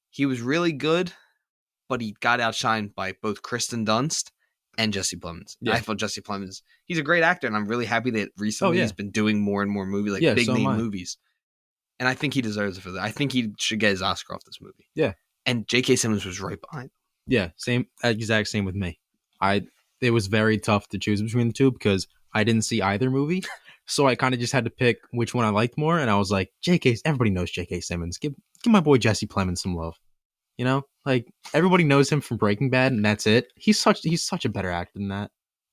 he was really good. But he got outshined by both Kristen Dunst and Jesse Plemons. Yeah. I felt Jesse Plemons, he's a great actor, and I'm really happy that recently he's been doing more and more movies, like big name movies. And I think he deserves it for that. I think he should get his Oscar off this movie. Yeah. And J.K. Simmons was right behind. Yeah, exact same with me. It was very tough to choose between the two because I didn't see either movie. So I kind of just had to pick which one I liked more, and I was like, everybody knows J.K. Simmons. Give my boy Jesse Plemons some love. You know, like everybody knows him from Breaking Bad, and that's it. He's such a better actor than that.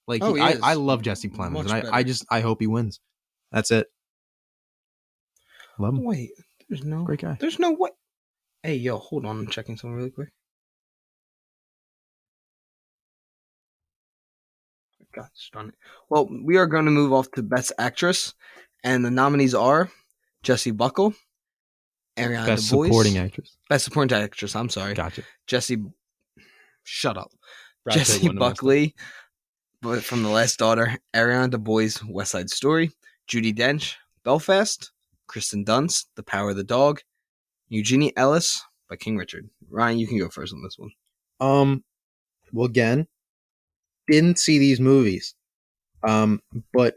Like, I love Jesse Plemons, and I hope he wins. That's it. Love him. Wait, great guy. There's no way. Hey, yo, hold on, I'm checking something really quick. Gosh darn it. Well, we are going to move off to Best Actress, and the nominees are Jessie Buckle, Ariana Best DeBois. Supporting Actress. Best Supporting Actress, I'm sorry. Gotcha. Shut up. Jessie Buckley, but from The Last Daughter, Ariana DeBois, West Side Story, Judi Dench, Belfast, Kristen Dunst, The Power of the Dog, Eugenie Ellis by King Richard. Ryan, you can go first on this one. Well, again, didn't see these movies, but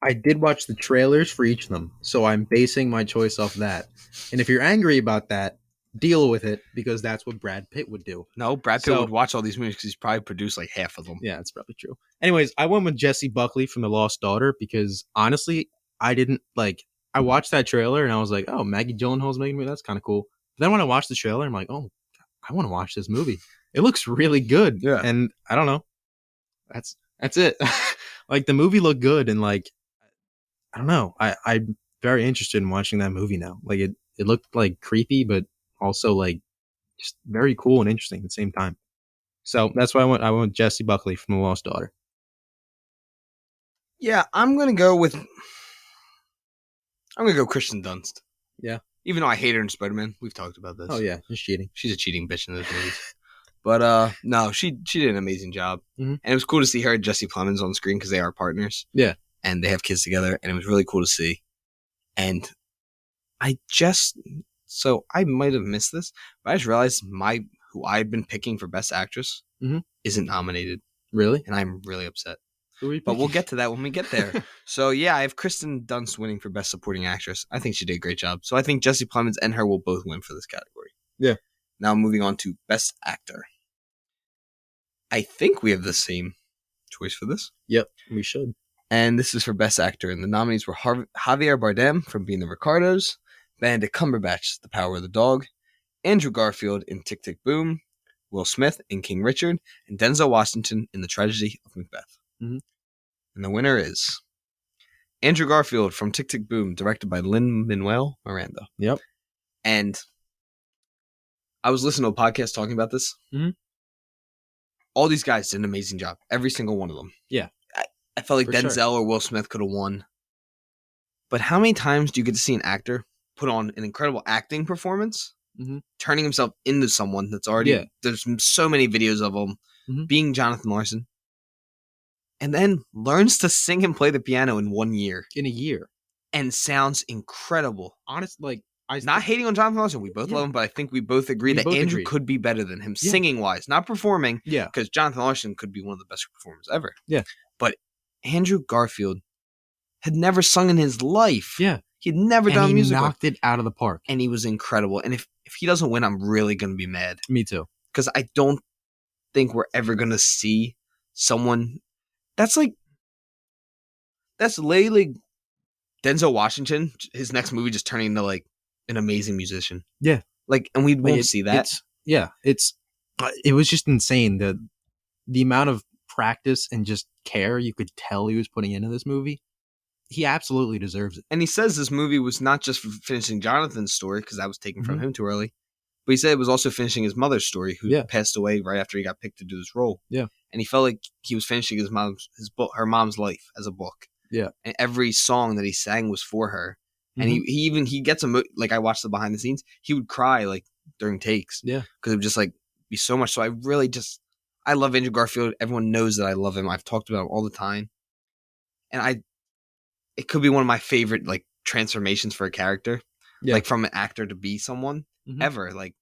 I did watch the trailers for each of them, so I'm basing my choice off that. And if you're angry about that, deal with it because that's what Brad Pitt would do. No, Brad Pitt So- would watch all these movies because he's probably produced like half of them. Yeah, that's probably true. Anyways, I went with Jessie Buckley from The Lost Daughter because honestly, I didn't like. I watched that trailer and I was like, "Oh, Maggie Gyllenhaal's making me. That's kind of cool." But then when I watched the trailer, I'm like, "Oh, I want to watch this movie. It looks really good." Yeah. And I don't know. That's it. Like the movie looked good, and like I don't know. I'm very interested in watching that movie now. Like it looked like creepy, but also like just very cool and interesting at the same time. So that's why I went with Jessie Buckley from The Lost Daughter. Yeah, I'm gonna go Kristen Dunst. Yeah. Even though I hate her in Spider-Man, we've talked about this. Oh yeah, just cheating. She's a cheating bitch in those movies. But no, she did an amazing job, Mhm. and it was cool to see her and Jesse Plemons on screen because they are partners. Yeah. And they have kids together, and it was really cool to see. And I might have missed this, but I just realized who I've been picking for Best Actress Mhm. isn't nominated, Really? and I'm really upset. Who are you But we'll picking? get to that when we get there. So yeah, I have Kristen Dunst winning for Best Supporting Actress. I think she did a great job. So I think Jesse Plemons and her will both win for this category. Yeah. Now moving on to Best Actor. I think we have the same choice for this. Yep, we should. And this is for Best Actor. And the nominees were Javier Bardem from Being the Ricardos, Benedict Cumberbatch, The Power of the Dog, Andrew Garfield in Tick, Tick, Boom, Will Smith in King Richard, and Denzel Washington in The Tragedy of Macbeth. Mhm. And the winner is Andrew Garfield from Tick, Tick, Boom, directed by Lin-Manuel Miranda. Yep. And I was listening to a podcast talking about this. Mhm. All these guys did an amazing job. Every single one of them. Yeah. I felt like For Denzel sure. or Will Smith could have won. But how many times do you get to see an actor put on an incredible acting performance, Mhm. turning himself into someone that's already... Yeah. There's so many videos of him Mhm. being Jonathan Larson. And then learns to sing and play the piano in 1 year. In a year. And sounds incredible. Honest, like Not hating on Jonathan Larson. We both Yeah. love him, but I think we both agree We that both Andrew agree. could be better than him, Yeah. singing-wise. Not performing, Yeah. because Jonathan Larson could be one of the best performers ever. Yeah. But Andrew Garfield had never sung in his life. Yeah. He'd never And done he music. knocked it out of the park. And he was incredible. And if he doesn't win, I'm really going to be mad. Me too. Because I don't think we're ever going to see someone that's literally Denzel Washington, his next movie just turning into like an amazing musician. Yeah. And we won't Like, see that. It was just insane the amount of practice and just care you could tell he was putting into this movie. He absolutely deserves it. And he says this movie was not just for finishing Jonathan's story, because that was taken from Mhm. him too early, but he said it was also finishing his mother's story, who Yeah. passed away right after he got picked to do this role. Yeah. And he felt like he was finishing her mom's life as a book. Yeah. And every song that he sang was for her. And Mhm. he gets like I watched the behind the scenes, he would cry like during takes. Yeah. Because it would just like be so much. So I love Andrew Garfield. Everyone knows that I love him. I've talked about him all the time. And it could be one of my favorite like transformations for a character. Yeah. Like from an actor to be someone Mhm. ever. Like,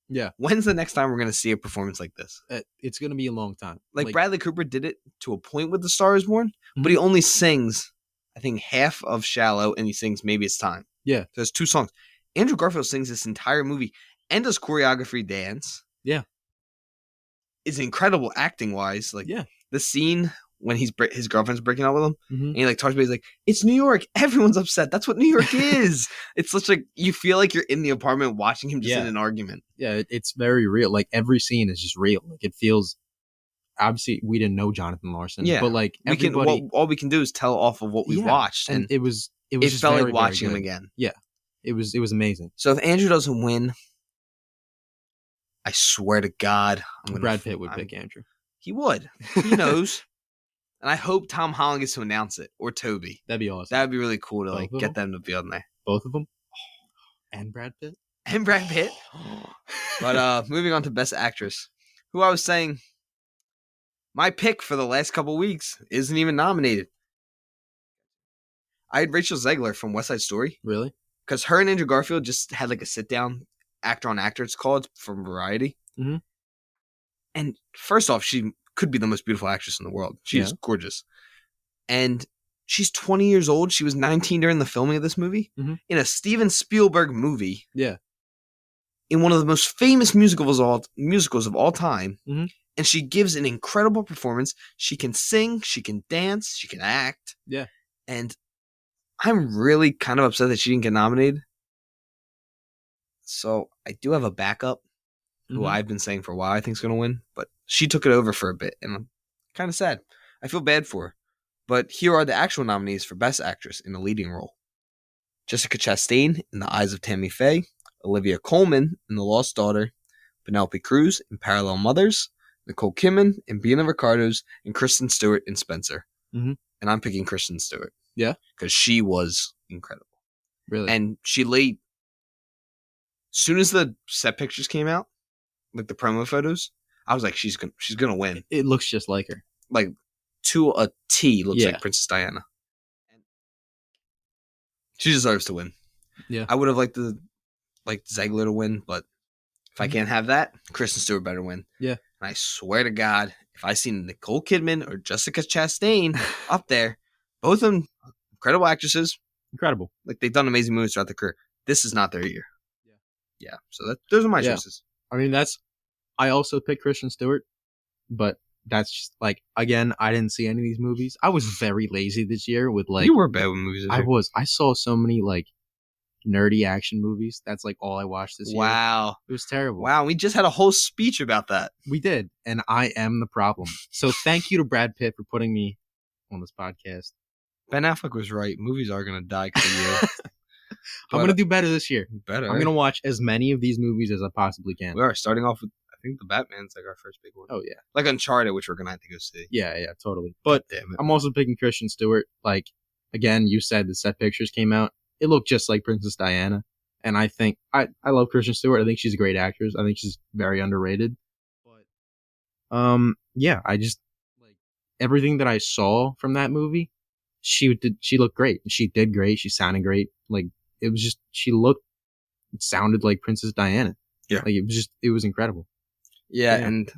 Yeah. when's the next time we're going to see a performance like this? It's going to be a long time. Like Bradley Cooper did it to a point with The Star Is Born, but he only sings, I think, half of Shallow, and he sings Maybe It's Time. Yeah. There's 2 songs. Andrew Garfield sings this entire movie and does choreography dance. Yeah. Is incredible acting wise. Like, Yeah. the scene when his girlfriend's breaking up with him, Mhm. and he like talks about, he's like, it's New York. Everyone's upset. That's what New York is. It's such like, you feel like you're in the apartment watching him just in an argument. Yeah, it's very real. Like every scene is just real. Like it feels. Obviously, we didn't know Jonathan Larson. Yeah. But like All we can do is tell off of what we've watched, and it was it just felt very, like watching him very again. good. It was amazing. So if Andrew doesn't win, I swear to God, Brad Pitt would pick Andrew. He would. He knows. And I hope Tom Holland gets to announce it, or Toby. That'd be awesome. That'd be really cool to Both like of get them to be on there. Both of them, and Brad Pitt, and Brad Pitt. But moving on to Best Actress, who I was saying, my pick for the last couple weeks isn't even nominated. I had Rachel Zegler from West Side Story. Really? Because her and Andrew Garfield just had like a sit down, actor on actor, it's called, from Variety. Mm-hmm. And first off, she could be the most beautiful actress in the world. She's gorgeous. And she's 20 years old. She was 19 during the filming of this movie. Mhm. In a Steven Spielberg movie. Yeah. In one of the most famous musicals of all time. Mhm. And she gives an incredible performance. She can sing, she can dance, she can act. Yeah. And I'm really kind of upset that she didn't get nominated. So I do have a backup who I've been saying for a while I think is going to win, but she took it over for a bit, and I'm kind of sad. I feel bad for her. But here are the actual nominees for Best Actress in a Leading Role. Jessica Chastain in The Eyes of Tammy Faye, Olivia Colman in The Lost Daughter, Penelope Cruz in Parallel Mothers, Nicole Kidman in Being the Ricardos, and Kristen Stewart in Spencer. Mhm. And I'm picking Kristen Stewart. Yeah? Because she was incredible. Really? And she laid... Soon as the set pictures came out, like the promo photos, I was like, she's gonna win. It looks just like her. Like, to a T, looks Yeah. like Princess Diana. She deserves to win. Yeah. I would have liked Zegler to win, but if I can't have that, Kristen Stewart better win. Yeah. And I swear to God, if I see Nicole Kidman or Jessica Chastain up there, both of them incredible actresses. Incredible. Like, they've done amazing movies throughout their career. This is not their year. Yeah. So those are my choices. I mean, I also picked Kristen Stewart, but that's just, like, again, I didn't see any of these movies. I was very lazy this year with, like... You were bad with movies this year. I saw so many, like, nerdy action movies. That's, like, all I watched this year. Wow. It was terrible. Wow, we just had a whole speech about that. We did, and I am the problem. So thank you to Brad Pitt for putting me on this podcast. Ben Affleck was right. Movies are going to die because of you. I'm going to do better this year. Better. I'm going to watch as many of these movies as I possibly can. We are starting off with, I think the Batman's like our first big one. Oh, yeah. Like Uncharted, which we're going to have to go see. Yeah, totally. But damn it. I'm also picking Kristen Stewart. Like, again, you said the set pictures came out. It looked just like Princess Diana. And I think, I love Kristen Stewart. I think she's a great actress. I think she's very underrated. But, yeah, I just, like, everything that I saw from that movie, she looked great. She did great. She sounded great. Like, it was just, it sounded like Princess Diana. Yeah. Like, it was incredible. Yeah, and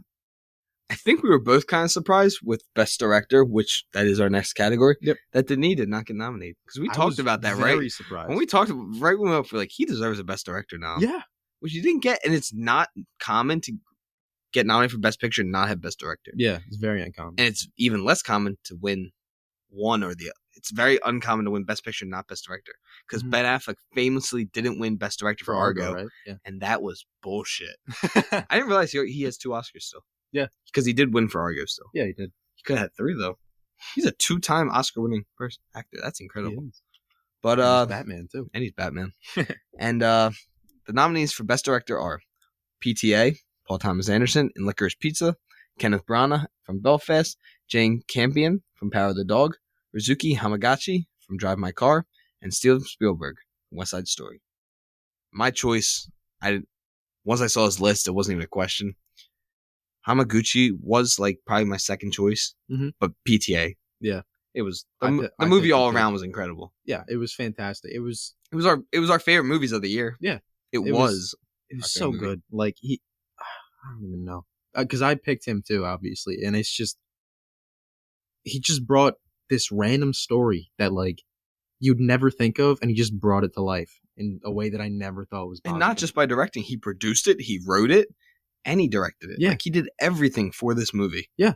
I think we were both kind of surprised with Best Director, which that is our next category. Yep. That Denis did not get nominated. Because we talked about that, right? Very surprised. When we talked, right when we were like, he deserves a Best Director now. Yeah. Which he didn't get, and it's not common to get nominated for Best Picture and not have Best Director. Yeah, it's very uncommon. And it's even less common to win one or the other. It's very uncommon to win Best Picture, not Best Director. Because Ben Affleck famously didn't win Best Director for Argo. Right? Yeah. And that was bullshit. I didn't realize he has 2 Oscars still. Yeah. Because he did win for Argo still. Yeah, he did. He could have had 3, though. He's a 2-time Oscar-winning first actor. That's incredible. But he's Batman, too. And he's Batman. And the nominees for Best Director are PTA, Paul Thomas Anderson in Licorice Pizza, Kenneth Branagh from Belfast, Jane Campion from Power of the Dog, Rizuki Hamagachi from Drive My Car, and Steven Spielberg from West Side Story. My choice, once I saw his list, it wasn't even a question. Hamaguchi was like probably my second choice, but PTA. Yeah. It was the movie all around was incredible. Yeah, it was fantastic. It was our favorite movies of the year. Yeah. It was so good. Like I don't even know. Because I picked him too, obviously, and it's just he just brought this random story that like you'd never think of, and he just brought it to life in a way that I never thought was possible. And not just by directing, he produced it, he wrote it, and he directed it. Yeah. Like he did everything for this movie. Yeah.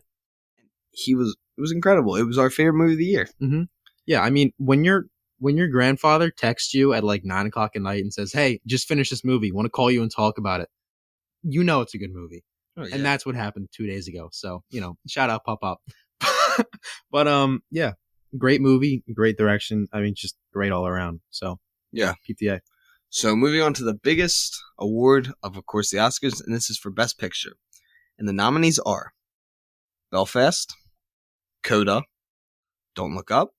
It was incredible. It was our favorite movie of the year. Mm-hmm. Yeah, I mean, when your grandfather texts you at like 9:00 at night and says, "Hey, just finished this movie. Want to call you and talk about it," you know it's a good movie. Oh, yeah. And that's what happened 2 days ago. So, shout out Pop Up. But yeah, great movie, great direction. I mean, just great all around. So yeah, PTA. So moving on to the biggest award of course, the Oscars, and this is for Best Picture. And the nominees are Belfast, Coda, Don't Look Up,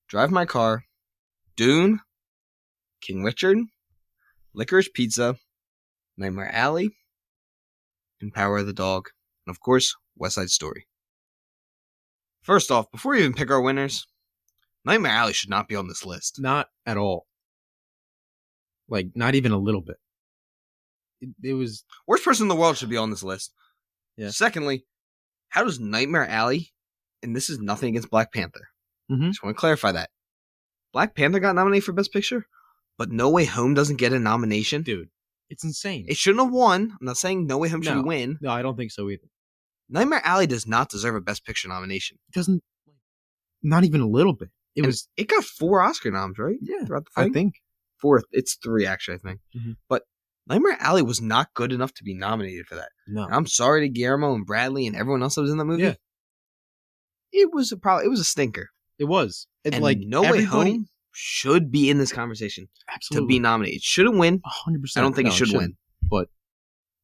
Drive My Car, Dune, King Richard, Licorice Pizza, Nightmare Alley, and Power of the Dog, and of course, West Side Story. First off, before we even pick our winners, Nightmare Alley should not be on this list. Not at all. Like, not even a little bit. It was... Worst person in the world should be on this list. Yeah. Secondly, how does Nightmare Alley, and this is nothing against Black Panther, Mhm. Just want to clarify that. Black Panther got nominated for Best Picture, but No Way Home doesn't get a nomination. Dude, it's insane. It shouldn't have won. I'm not saying No Way Home should No. win. No, I don't think so either. Nightmare Alley does not deserve a Best Picture nomination. It doesn't. Not even a little bit. It got 4 Oscar noms, right? Yeah, Throughout the thing? I think. 4. It's 3, actually, I think. Mhm. But Nightmare Alley was not good enough to be nominated for that. No. And I'm sorry to Guillermo and Bradley and everyone else that was in the movie. Yeah. It was a stinker. It was. And like No Way Home should be in this conversation absolutely to be nominated. It shouldn't win. 100%. I don't think it should shouldn't. win. But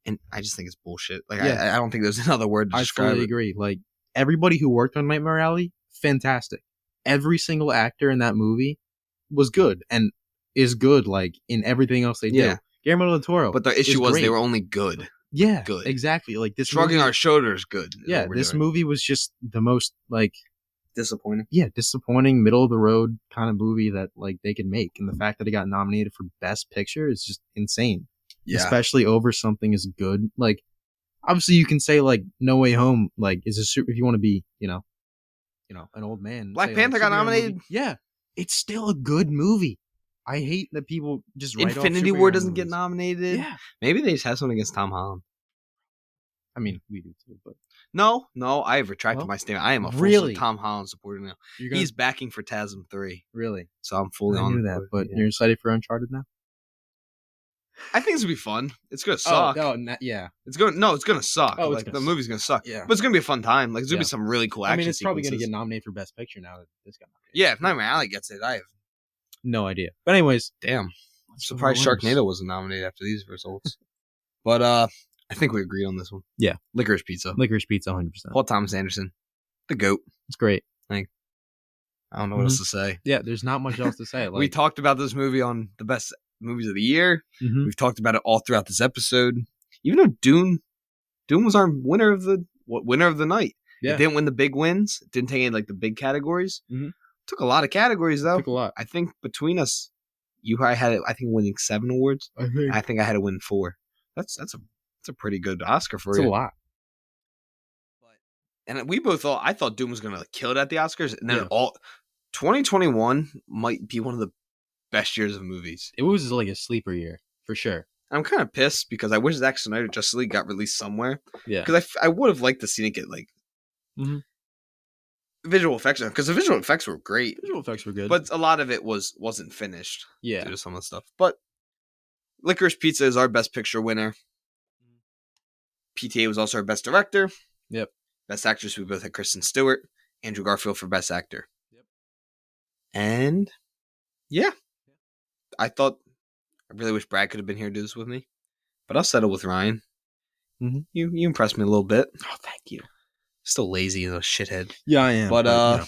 And I just think it's bullshit. Like Yeah. I don't think there's another word to I describe fully it. agree. Like everybody who worked on Nightmare Alley, fantastic. Every single actor in that movie was good and is good like in everything else they do. Yeah. Guillermo del Toro. But the issue is was great. they were only good. yeah, good. Exactly. Like this Shrugging movie, our shoulders good. is yeah, what we're this doing. movie was just the most like Disappointing. disappointing, middle of the road kind of movie that like they could make. And the fact that it got nominated for Best Picture is just insane. Yeah. Especially over something as good. Like obviously you can say like No Way Home like is a super if you want to be, you know, an old man. Black say, Panther got superhero nominated? movie. Yeah. It's still a good movie. I hate that people just write Infinity off War superhero doesn't get movies. nominated. Yeah. Maybe they just have something against Tom Holland. I mean, we do too, but No, I have retracted Well, my statement. I am a full really? Tom Holland supporter now. you're gonna He's backing for TASM 3, really. so I'm fully I on knew that, board. but Yeah. you're excited for Uncharted now? I think it's gonna be fun. It's gonna suck. Yeah. It's gonna suck. Oh, it's Like gonna the movie's gonna suck. Yeah. But it's gonna be a fun time. Like there's gonna Yeah. be some really cool action I mean, it's probably sequences. gonna get nominated for Best Picture now that this got nominated. Yeah, if Nightmare Alley gets it, I have No idea. But anyways, damn. I'm let's surprised go on. Sharknado wasn't nominated after these results. But I think we agreed on this one. Yeah. Licorice Pizza. Licorice Pizza, 100%. Paul Thomas Anderson. The GOAT. It's great. I don't know what else to say. Yeah, there's not much else to say. Like, We talked about this movie on the best movies of the year. Mhm. We've talked about it all throughout this episode. Even though Dune was our winner of the night. Yeah. It didn't win the big wins. It didn't take any like the big categories. Mhm. Took a lot of categories though. took a lot. I think between us, I had winning 7 awards. I think I think I had to win 4. That's a pretty good Oscar for it's a you. lot. And we both thought I thought Doom was gonna like kill it at the Oscars, and then Yeah. 2021 might be one of the best years of movies. It was like a sleeper year for sure. I'm kind of pissed because I wish Zack Snyder Justice League got released somewhere Yeah. because I would have liked to see it get like Mhm. visual effects because the visual effects were great, Visual effects were good. but a lot of it wasn't finished yeah. due to some of the stuff. But Licorice Pizza is our Best Picture winner. PTA was also our Best Director. Yep. Best Actress, we both had Kristen Stewart, Andrew Garfield for Best Actor. Yep. And yeah, I really wish Brad could have been here to do this with me, but I'll settle with Ryan. Mhm. You impressed me a little bit. Oh, thank you. Still lazy, though, shithead. Yeah, I am. But you know,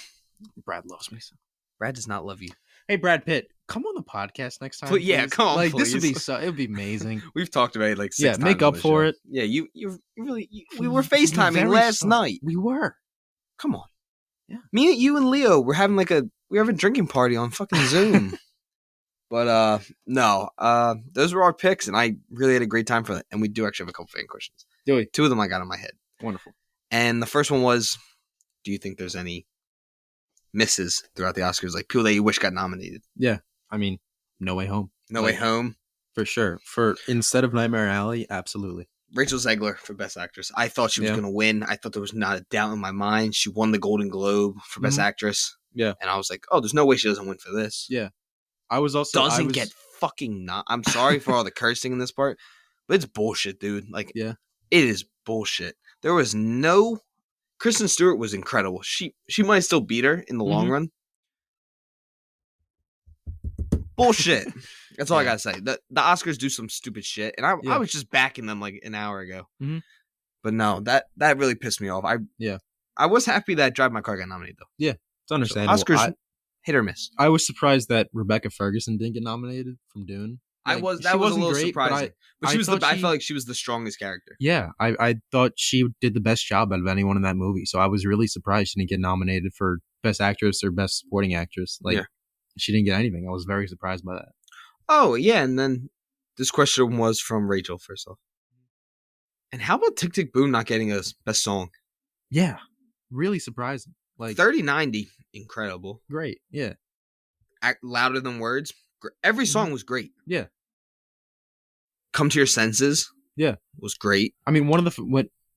Brad loves me. So. Brad does not love you. Hey, Brad Pitt, come on the podcast next time. But yeah, please. come on, Like this would be please. it would be amazing. We've talked about it like 6 Yeah, times. make on up the for show. it. Yeah, you really we were You're FaceTiming very last soft. night. We were. Come on. Yeah. Me and you and Leo were having we have a drinking party on fucking Zoom. But no, those were our picks, and I really had a great time for that. And we do actually have a couple fan questions. Do we? 2 of them I got in my head. Wonderful. And the first one was, do you think there's any misses throughout the Oscars, like people that you wish got nominated? I mean, No Way Home. No Way Like, Home. For sure. For instead of Nightmare Alley, absolutely. Rachel Zegler for Best Actress. I thought she was Yeah. going to win. I thought there was not a doubt in my mind. She won the Golden Globe for Best Mhm. Actress. Yeah. And I was like, oh, there's no way she doesn't win for this. Yeah. I was also Doesn't get fucking not. I'm sorry for all the cursing in this part, but it's bullshit, dude. Like, Yeah. it is bullshit. There was no. Kristen Stewart was incredible. She might still beat her in the long Mhm. run. Bullshit. That's all I Yeah. gotta say. The Oscars do some stupid shit, and I Yeah. was just backing them like an hour ago. Mhm. But no, that really pissed me off. I was happy that Drive My Car got nominated though. It's understandable. Oscars hit or miss. I was surprised that Rebecca Ferguson didn't get nominated from Dune. Like, That was she a wasn't little great, surprising. But I she was thought I she- felt like she was the strongest character. Yeah, I thought she did the best job out of anyone in that movie. So I was really surprised she didn't get nominated for Best Actress or Best Supporting Actress. Like, Yeah. she didn't get anything. I was very surprised by that. Oh yeah, and then this question was from Rachel first off. And how about Tick Tick Boom not getting a best song? Yeah, really surprising. Like, 3090 incredible. Great. Yeah. Act Louder Than Words. Every song was great. Yeah. Come to Your Senses. Yeah. Was great. I mean, when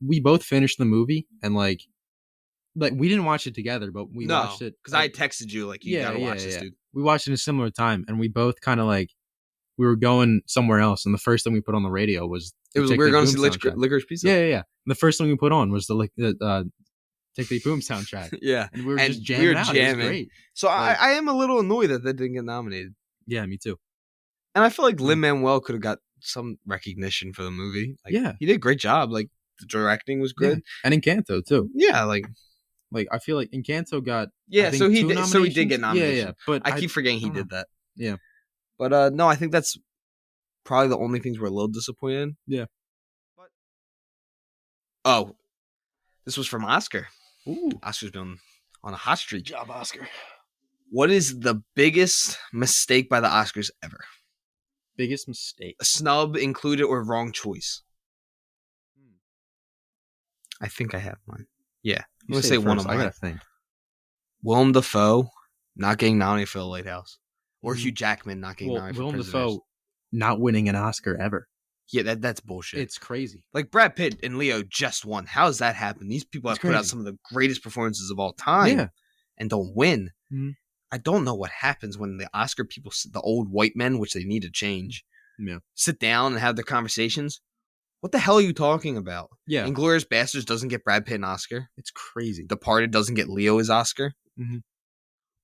we both finished the movie and like we didn't watch it together, but we watched it because I texted you like you gotta watch this, dude. We watched it at a similar time, and we both kind of like we were going somewhere else, and the first thing we put on the radio was we were going to see Licorice Pizza. Yeah. And the first thing we put on was the Tick Tick Boom soundtrack. Yeah, and we were just jamming out. It was great. So I am a little annoyed that didn't get nominated. Yeah, me too. And I feel like Lin-Manuel could have got some recognition for the movie. Like, yeah, he did a great job. Like the directing was good, and Encanto too. Yeah, like I feel like Encanto got so he did get nominated. Yeah, but I keep forgetting he did that. Yeah, but no, I think that's probably the only things we're a little disappointed in. Yeah. But this was from Oscar. Ooh, Oscar's been on a hot streak. Good job, Oscar. What is the biggest mistake by the Oscars ever? Biggest mistake? A snub included or wrong choice? I think I have mine. Yeah. I'm going to say one of mine. I got to think. Willem Dafoe not getting nominated for The Lighthouse. Or Hugh Jackman not getting nominated for Willem Prisoners. Dafoe not winning an Oscar ever. Yeah, that's bullshit. It's crazy. Like Brad Pitt and Leo just won. How does that happen? These people have put out some of the greatest performances of all time and don't win. Mm-hmm. I don't know what happens when the Oscar people, the old white men, which they need to change, sit down and have their conversations. What the hell are you talking about? Yeah. Inglourious Basterds doesn't get Brad Pitt an Oscar. It's crazy. Departed doesn't get Leo his Oscar. Mm-hmm.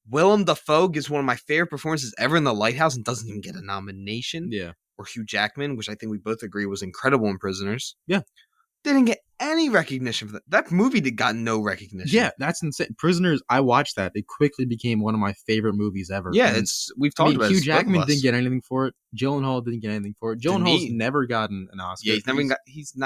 Willem Dafoe gives one of my favorite performances ever in The Lighthouse and doesn't even get a nomination. Yeah. Or Hugh Jackman, which I think we both agree was incredible in Prisoners. Yeah. Didn't get any recognition for that. That movie got no recognition. Yeah, that's insane. Prisoners, I watched that. It quickly became one of my favorite movies ever. Yeah, we've talked about it. Hugh Jackman didn't get anything for it. Gyllenhaal didn't get anything for it. Gyllenhaal's never gotten an Oscar. Yeah,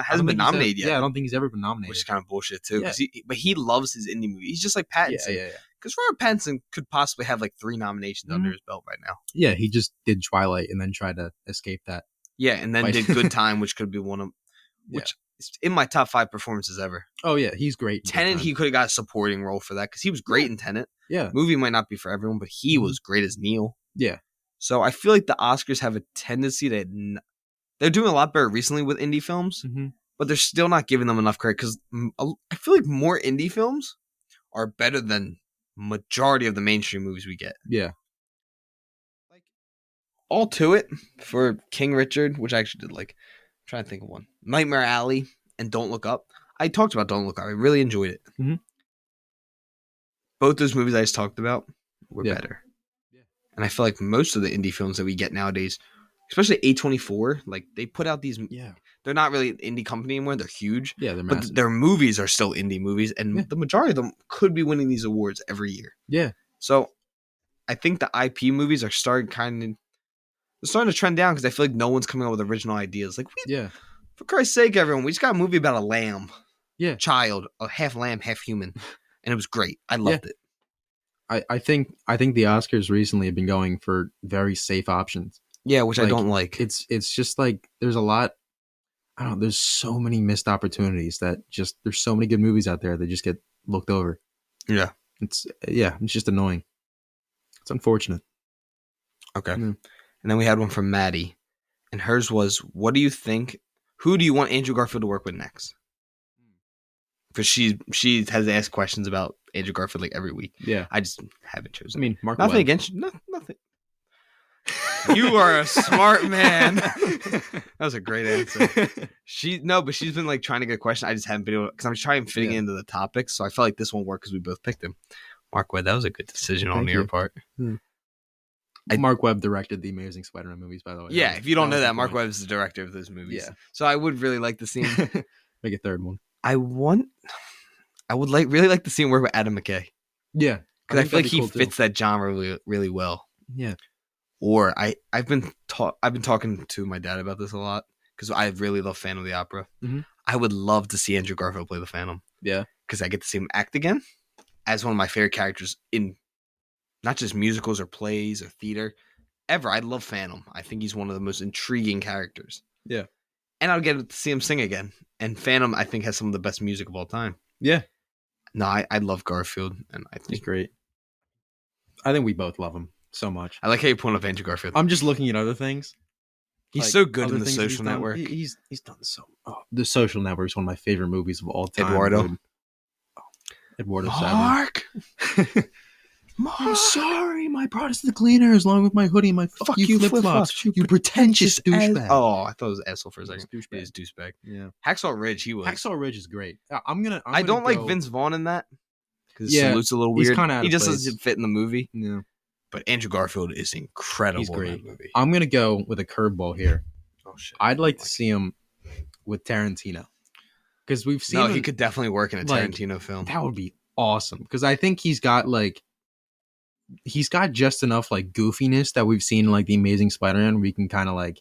hasn't been nominated yet. Yeah, I don't think he's ever been nominated. Which is kind of bullshit too. Yeah. But he loves his indie movies. He's just like Pattinson. Yeah. Because Robert Pattinson could possibly have like 3 nominations under his belt right now. Yeah, he just did Twilight and then tried to escape that. Yeah, and then did Good Time, which could be one of which is in my top 5 performances ever. Oh yeah, he's great. Tenet, he could have got a supporting role for that because he was great in Tenet. Yeah, movie might not be for everyone, but he was great as Neil. Yeah. So I feel like the Oscars have a tendency they're doing a lot better recently with indie films, but they're still not giving them enough credit because I feel like more indie films are better than majority of the mainstream movies we get. Yeah. Like All To It for King Richard, which I actually did like. I'm trying to think of one. Nightmare Alley and Don't Look Up. I talked about Don't Look Up. I really enjoyed it. Mm-hmm. Both those movies I just talked about were better. Yeah. And I feel like most of the indie films that we get nowadays, especially A24, like they put out these. Yeah. They're not really an indie company anymore. They're huge. Yeah, they're massive. But their movies are still indie movies, and the majority of them could be winning these awards every year. Yeah. So I think the IP movies are starting to trend down because I feel like no one's coming up with original ideas. Like, for Christ's sake, everyone, we just got a movie about a lamb. Yeah. Child, a half lamb, half human. And it was great. I loved it. I think the Oscars recently have been going for very safe options. Yeah, which I don't like. It's just like there's a lot. I don't know. There's so many missed opportunities there's so many good movies out there that just get looked over. Yeah. It's just annoying. It's unfortunate. Okay. Mm. And then we had one from Maddie. And hers was, what do you think? Who do you want Andrew Garfield to work with next? Because she has asked questions about Andrew Garfield like every week. Yeah. I just haven't chosen. I mean, Mark Nothing Webb. against you. Nothing. You are a smart man. That was a great answer. But she's been like trying to get a question. I just haven't been able because I'm trying fitting into the topics. So I felt like this won't work because we both picked him. Mark Webb, that was a good decision on your part. Mark Webb directed the Amazing Spider-Man movies, by the way. Yeah, if you don't know that, Mark Webb is the director of those movies. Yeah. So I would really like to see him make a third one. I would really like to see him work with Adam McKay. Yeah, because I feel like he fits that genre really, really well. Yeah. Or I've been talking to my dad about this a lot because I really love Phantom of the Opera. Mm-hmm. I would love to see Andrew Garfield play the Phantom. Yeah, because I get to see him act again as one of my favorite characters in not just musicals or plays or theater ever. I love Phantom. I think he's one of the most intriguing characters. Yeah, and I'll get to see him sing again. And Phantom, I think, has some of the best music of all time. Yeah. No, I love Garfield, and I think he's great. I think we both love him so much. I like how you point up Andrew Garfield. I'm just looking at other things. He's Like, so good other in The things that Social Network. He's done so. Oh, The Social Network is one of my favorite movies of all time. Eduardo. Dude. Eduardo Mark. Savage. I'm sorry, my brought us to the cleaners along with my hoodie and my fuck you flip-flops. You pretentious douchebag. Oh, I thought it was asshole for a second. Douchebag. It is douchebag. Yeah. Hacksaw Ridge, he was. Hacksaw Ridge is great. I don't like Vince Vaughn in that. Because Yeah, salute's a little he's weird. kinda out He of just place. doesn't fit in the movie. Yeah. But Andrew Garfield is incredible He's great. in that movie. I'm going to go with a curveball here. Oh, shit. I'd like to see him with Tarantino. Because we've seen him. he could definitely work in a like, Tarantino film. That would be awesome. Because I think he's got just enough like goofiness that we've seen in like The Amazing Spider-Man where we can kind of like,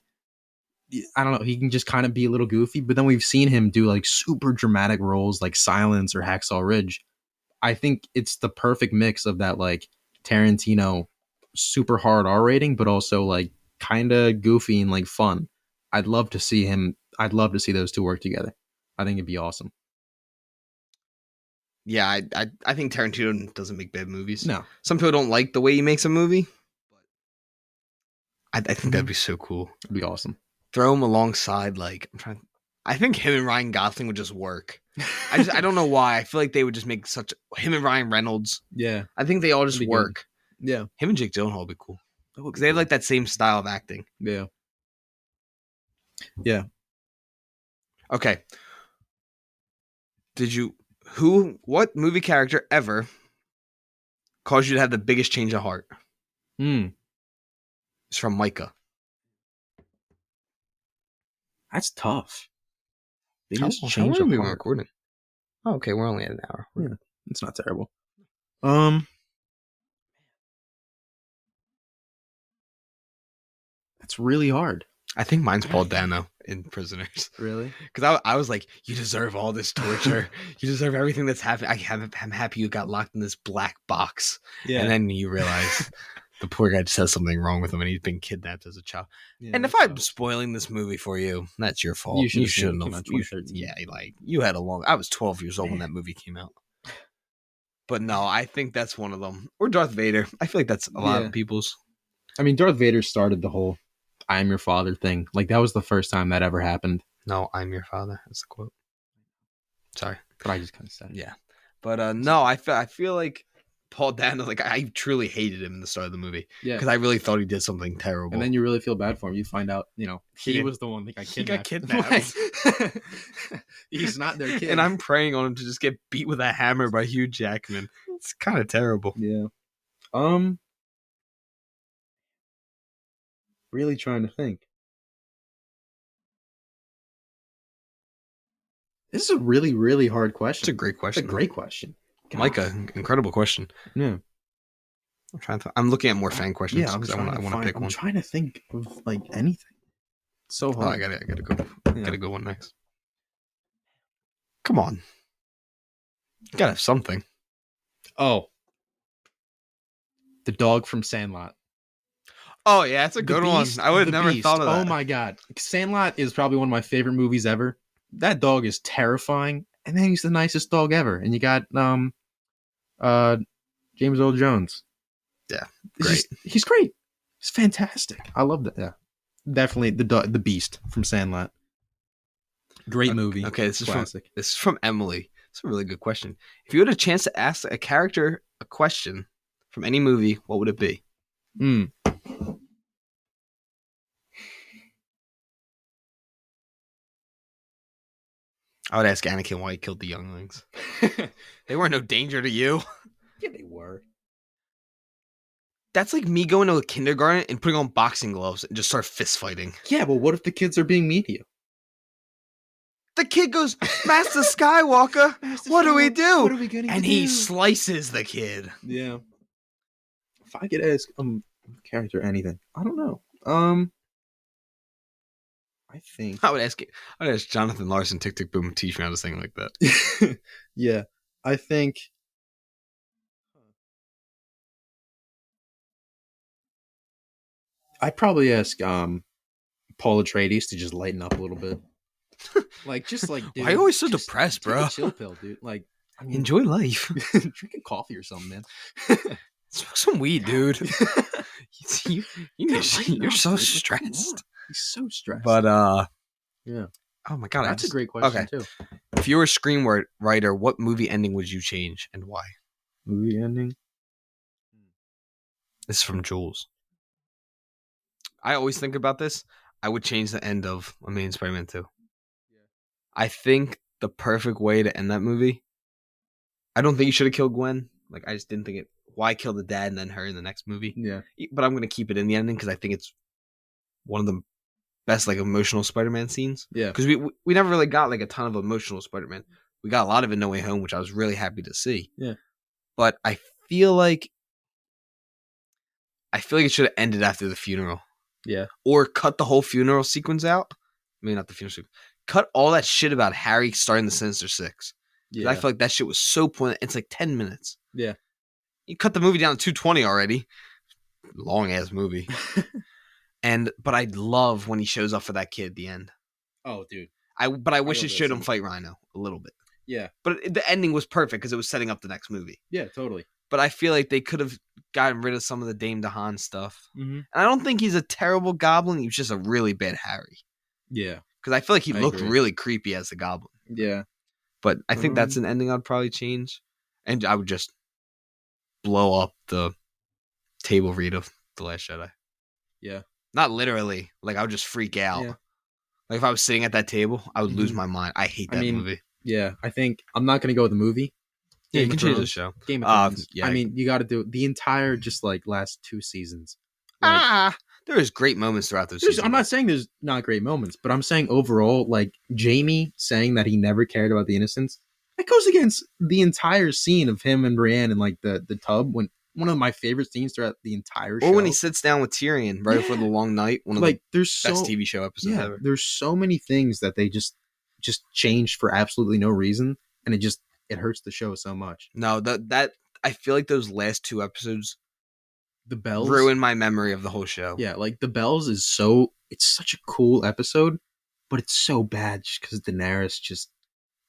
I don't know, he can just kind of be a little goofy, but then we've seen him do like super dramatic roles like Silence or Hacksaw Ridge. I think it's the perfect mix of that like Tarantino super hard R rating, but also like kind of goofy and like fun. I'd love to see those two work together. I think it'd be awesome. Yeah, I think Tarantino doesn't make bad movies. No. Some people don't like the way he makes a movie. But I think that'd be so cool. It'd be awesome. Throw him alongside, like, I think him and Ryan Gosling would just work. I don't know why. I feel like they would just make him and Ryan Reynolds. Yeah. I think they all just work. Good. Yeah. Him and Jake Gyllenhaal would be cool. Because they have like that same style of acting. Yeah. Yeah. Okay. What movie character ever caused you to have the biggest change of heart? It's from Micah. That's tough. Biggest change of heart. Recording? Oh, okay, we're only at an hour. Yeah, it's not terrible. That's really hard. I think mine's Paul Dano in Prisoners. Really? Because I was like, you deserve all this torture. You deserve everything that's happening. I'm happy you got locked in this black box. Yeah. And then you realize the poor guy just has something wrong with him and he's been kidnapped as a child. Yeah, and if I'm spoiling this movie for you, that's your fault. You shouldn't have. Yeah, like you had I was 12 years old when that movie came out. But no, I think that's one of them. Or Darth Vader. I feel like that's a lot of people's. I mean, Darth Vader started the whole "I am your father" thing. Like that was the first time that ever happened. No, I'm your father. That's the quote. Sorry, but I just kind of said it. Yeah, but no, I feel like Paul Dano. Like I truly hated him in the start of the movie. Yeah, because I really thought he did something terrible. And then you really feel bad for him. You find out, he was the one that got kidnapped. He's not their kid. And I'm praying on him to just get beat with a hammer by Hugh Jackman. It's kind of terrible. Yeah. Really trying to think. This is a really, really hard question. It's a great question. It's a great question. God. Micah, incredible question. Yeah. I'm looking at more fan questions. Yeah, I want to pick one. I'm trying to think of like anything. It's so hard. Oh, I gotta go. Gotta go one next. Come on. You gotta have something. Oh. The dog from Sandlot. Oh, yeah, that's a good one. I would have never thought of that. Oh, my God. Sandlot is probably one of my favorite movies ever. That dog is terrifying, and then he's the nicest dog ever. And you got James Earl Jones. Yeah, great. He's great. He's fantastic. I love that. Yeah, definitely the Beast from Sandlot. Great movie. Okay, this is from Emily. It's a really good question. If you had a chance to ask a character a question from any movie, what would it be? I would ask Anakin why he killed the younglings. They weren't no danger to you. Yeah, they were. That's like me going to a kindergarten and putting on boxing gloves and just start fist fighting. Yeah, but what if the kids are being mean to you? The kid goes, Master Skywalker, what do we do? What are we going to do? And he slices the kid. Yeah. If I could ask character anything, I don't know. I think I would ask Jonathan Larson, Tick Tick Boom, teach me how to sing like that. Yeah, I think. I'd probably ask Paul Atreides to just lighten up a little bit. Dude, why are you always so depressed, bro? Take a chill pill, dude. Like, enjoy life. Drinking coffee or something, man. Smoke some weed, dude. you, you're Lighten up, so dude. Like, come on. stressed. He's so stressed. But yeah, oh my god, that's a great question too. If you were a screenwriter, what movie ending would you change and why? Movie ending. This is from Jules. I always think about this. I would change the end of Amazing Spider-Man 2. Yeah. I think the perfect way to end that movie. I don't think you should have killed Gwen. Like, I just didn't think it. Why kill the dad and then her in the next movie? Yeah. But I'm gonna keep it in the ending because I think it's one of the best like emotional Spider-Man scenes. Yeah. Because we never really got like a ton of emotional Spider-Man. We got a lot of it in No Way Home, which I was really happy to see. Yeah. But I feel like it should have ended after the funeral. Yeah. Or cut the whole funeral sequence out. I mean, not the funeral sequence. Cut all that shit about Harry starting the Sinister Six. Yeah. I feel like that shit was so pointless. It's like 10 minutes. Yeah. You cut the movie down to 220 already. Long ass movie. But I love when he shows up for that kid at the end. Oh, dude. I wish it showed him fight Rhino a little bit. Yeah. But the ending was perfect because it was setting up the next movie. Yeah, totally. But I feel like they could have gotten rid of some of the Dame DeHaan stuff. Mm-hmm. And I don't think he's a terrible goblin. He was just a really bad Harry. Yeah. Because I feel like he looked really creepy as the goblin. Yeah. But I think that's an ending I'd probably change. And I would just blow up the table read of The Last Jedi. Yeah. Not literally. Like, I would just freak out. Yeah. Like, if I was sitting at that table, I would lose my mind. I hate that movie. Yeah, I think I'm not going to go with the movie. Yeah, you can change the show. Game of Thrones. Yeah. I mean, you got to do the entire, just like last 2 seasons. Like, there is great moments throughout those seasons. I'm not saying there's not great moments, but I'm saying overall, like Jamie saying that he never cared about the innocents, that goes against the entire scene of him and Brienne in like the tub. When one of my favorite scenes throughout the entire show. Or when he sits down with Tyrion right before the long night. One of the best TV show episodes ever. There's so many things that they just changed for absolutely no reason, and it hurts the show so much. No, that I feel like those last 2 episodes, the bells, ruin my memory of the whole show. Yeah, like the bells it's such a cool episode, but it's so bad just because Daenerys just